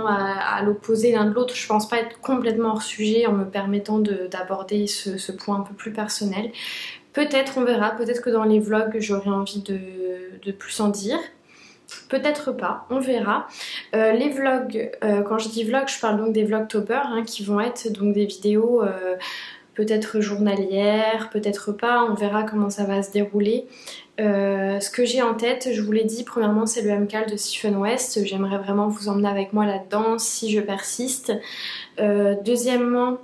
à l'opposé l'un de l'autre. Je pense pas être complètement hors sujet en me permettant d'aborder ce point un peu plus personnel. Peut-être, on verra, peut-être que dans les vlogs j'aurai envie de plus en dire. Peut-être pas, on verra. Les vlogs, quand je dis vlog, je parle donc des vlogtober hein, qui vont être donc des vidéos peut-être journalières, peut-être pas, on verra comment ça va se dérouler. Ce que j'ai en tête, je vous l'ai dit, premièrement c'est le MCAL de Stephen West, j'aimerais vraiment vous emmener avec moi là-dedans si je persiste. Deuxièmement,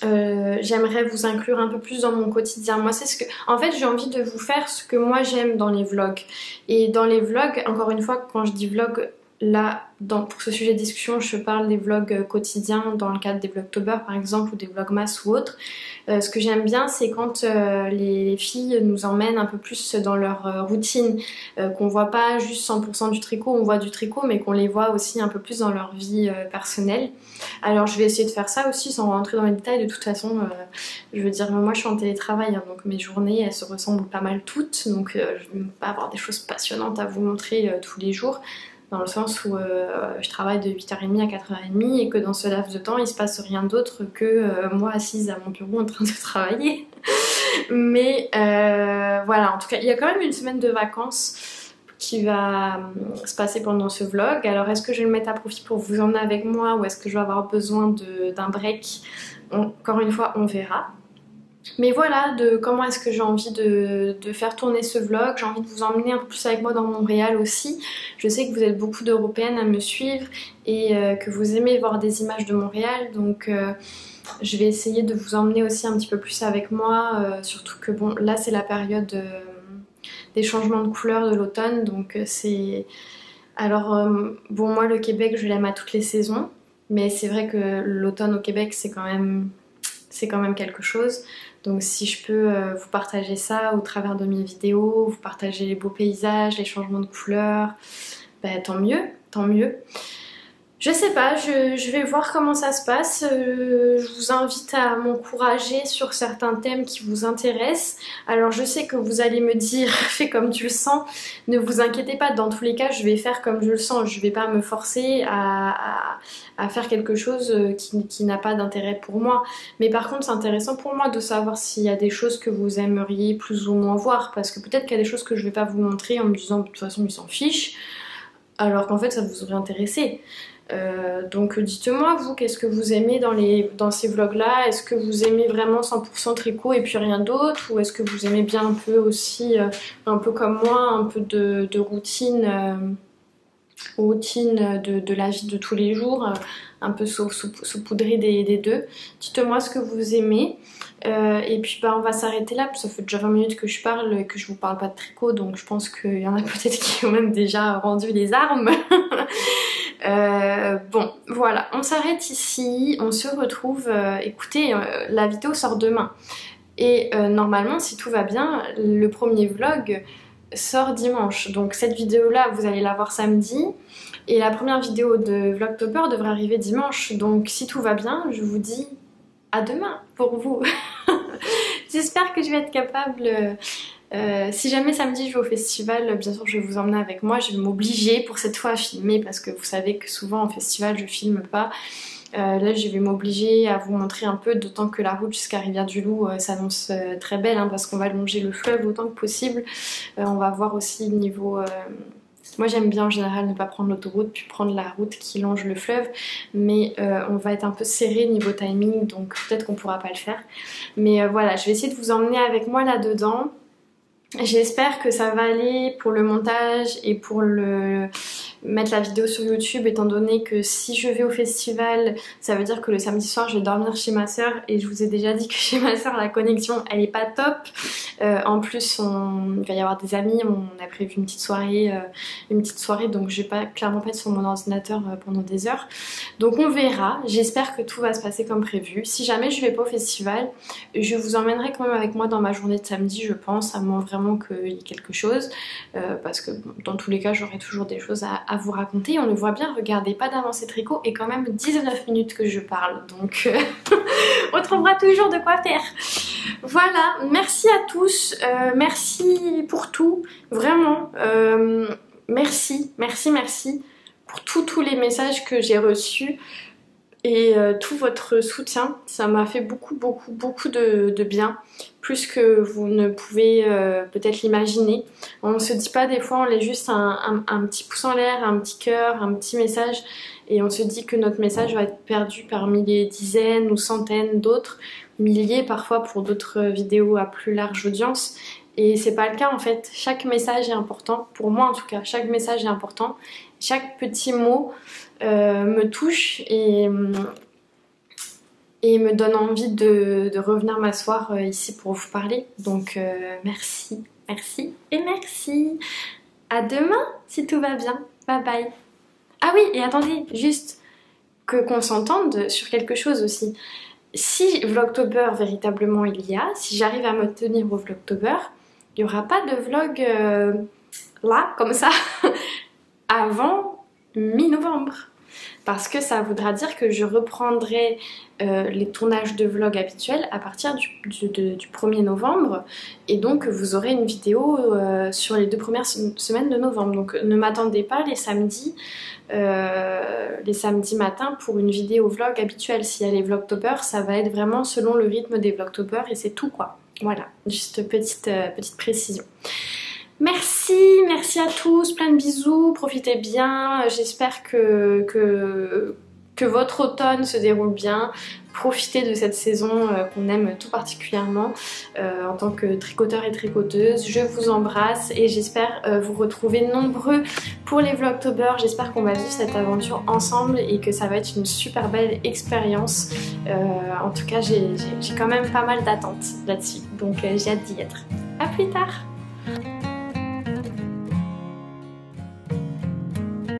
j'aimerais vous inclure un peu plus dans mon quotidien. Moi c'est ce que... En fait j'ai envie de vous faire ce que moi j'aime dans les vlogs. Et dans les vlogs, encore une fois quand je dis vlog, là pour ce sujet de discussion je parle des vlogs quotidiens dans le cadre des vlogtober par exemple ou des vlogmas ou autres. Ce que j'aime bien c'est quand les filles nous emmènent un peu plus dans leur routine, qu'on voit pas juste 100% du tricot, on voit du tricot mais qu'on les voit aussi un peu plus dans leur vie personnelle. Alors je vais essayer de faire ça aussi sans rentrer dans les détails, de toute façon je veux dire moi je suis en télétravail hein, donc mes journées elles se ressemblent pas mal toutes, donc je vais pas avoir des choses passionnantes à vous montrer tous les jours. Dans le sens où je travaille de 8h30 à 4h30 et que dans ce laps de temps il se passe rien d'autre que moi assise à mon bureau en train de travailler. Mais voilà, en tout cas il y a quand même une semaine de vacances qui va se passer pendant ce vlog. Alors est-ce que je vais le mettre à profit pour vous emmener avec moi ou est-ce que je vais avoir besoin d'un break? Encore une fois on verra. Mais voilà, de comment est-ce que j'ai envie de faire tourner ce vlog. J'ai envie de vous emmener un peu plus avec moi dans Montréal aussi. Je sais que vous êtes beaucoup d'Européennes à me suivre et que vous aimez voir des images de Montréal. Donc je vais essayer de vous emmener aussi un petit peu plus avec moi. Surtout que bon, là c'est la période des changements de couleurs de l'automne. Donc c'est... Alors bon, moi le Québec je l'aime à toutes les saisons. Mais c'est vrai que l'automne au Québec c'est quand même quelque chose. Donc si je peux vous partager ça au travers de mes vidéos, vous partager les beaux paysages, les changements de couleurs, bah, tant mieux, tant mieux. Je sais pas, je vais voir comment ça se passe. Je vous invite à m'encourager sur certains thèmes qui vous intéressent. Alors je sais que vous allez me dire fais comme tu le sens. Ne vous inquiétez pas, dans tous les cas je vais faire comme je le sens. Je vais pas me forcer à faire quelque chose qui n'a pas d'intérêt pour moi. Mais par contre c'est intéressant pour moi de savoir s'il y a des choses que vous aimeriez plus ou moins voir. Parce que peut-être qu'il y a des choses que je vais pas vous montrer en me disant de toute façon ils s'en fichent. Alors qu'en fait ça vous aurait intéressé. Donc dites-moi vous qu'est-ce que vous aimez dans ces vlogs là, est-ce que vous aimez vraiment 100% tricot et puis rien d'autre, ou est-ce que vous aimez bien un peu aussi, un peu comme moi, un peu de routine, de la vie de tous les jours, un peu saupoudré des deux. Dites-moi ce que vous aimez. Et puis bah on va s'arrêter là, parce que ça fait déjà 20 minutes que je parle et que je vous parle pas de tricot, donc je pense qu'il y en a peut-être qui ont même déjà rendu les armes. Bon voilà, on s'arrête ici, on se retrouve, écoutez, la vidéo sort demain. Et normalement si tout va bien, le premier vlog sort dimanche. Donc cette vidéo là vous allez la voir samedi. Et la première vidéo de Vlogtober devrait arriver dimanche. Donc si tout va bien, je vous dis à demain pour vous. J'espère que je vais être capable... si jamais samedi je vais au festival, bien sûr je vais vous emmener avec moi. Je vais m'obliger pour cette fois à filmer parce que vous savez que souvent en festival je filme pas. Là je vais m'obliger à vous montrer un peu, d'autant que la route jusqu'à Rivière-du-Loup s'annonce très belle hein, parce qu'on va longer le fleuve autant que possible. On va voir aussi niveau... Moi j'aime bien en général ne pas prendre l'autoroute puis prendre la route qui longe le fleuve, mais on va être un peu serré niveau timing, donc peut-être qu'on pourra pas le faire. Mais voilà, je vais essayer de vous emmener avec moi là-dedans. J'espère que ça va aller pour le montage et pour mettre la vidéo sur YouTube, étant donné que si je vais au festival, ça veut dire que le samedi soir je vais dormir chez ma soeur, et je vous ai déjà dit que chez ma soeur la connexion elle est pas top. En plus il va y avoir des amis, on a prévu une petite soirée, donc je vais clairement pas être sur mon ordinateur pendant des heures. Donc on verra, j'espère que tout va se passer comme prévu. Si jamais je vais pas au festival, je vous emmènerai quand même avec moi dans ma journée de samedi, je pense, à moins vraiment qu'il y ait quelque chose, parce que bon, dans tous les cas j'aurai toujours des choses à vous raconter. On le voit bien, regardez, pas d'avancée tricot et quand même 19 minutes que je parle, donc on trouvera toujours de quoi faire. Voilà, merci à tous, merci pour tout, vraiment, merci pour tous les messages que j'ai reçus. et tout votre soutien. Ça m'a fait beaucoup de bien, plus que vous ne pouvez peut-être l'imaginer. On ne se dit pas des fois, on laisse juste un petit pouce en l'air, un petit cœur, un petit message, et on se dit que notre message va être perdu parmi les dizaines ou centaines d'autres, milliers parfois pour d'autres vidéos à plus large audience. Et c'est pas le cas en fait. Chaque message est important, pour moi en tout cas, chaque message est important. Chaque petit mot me touche et me donne envie de revenir m'asseoir ici pour vous parler. Donc merci, merci et merci. À demain si tout va bien. Bye bye. Ah oui, et attendez, juste qu'on s'entende sur quelque chose aussi. Si Vlogtober véritablement il y a, si j'arrive à me tenir au Vlogtober, il n'y aura pas de vlog là, comme ça, avant mi-novembre. Parce que ça voudra dire que je reprendrai les tournages de vlog habituels à partir du 1er novembre. Et donc vous aurez une vidéo sur les 2 premières semaines de novembre. Donc ne m'attendez pas les samedis matins pour une vidéo vlog habituelle. S'il y a les Vlogtober, ça va être vraiment selon le rythme des Vlogtober et c'est tout quoi. Voilà, juste petite précision. Merci, merci à tous, plein de bisous, profitez bien, j'espère que votre automne se déroule bien, profitez de cette saison qu'on aime tout particulièrement en tant que tricoteur et tricoteuse. Je vous embrasse et j'espère vous retrouver nombreux pour les Vlogtober. J'espère qu'on va vivre cette aventure ensemble et que ça va être une super belle expérience. En tout cas, j'ai quand même pas mal d'attentes là-dessus, donc j'ai hâte d'y être. À plus tard!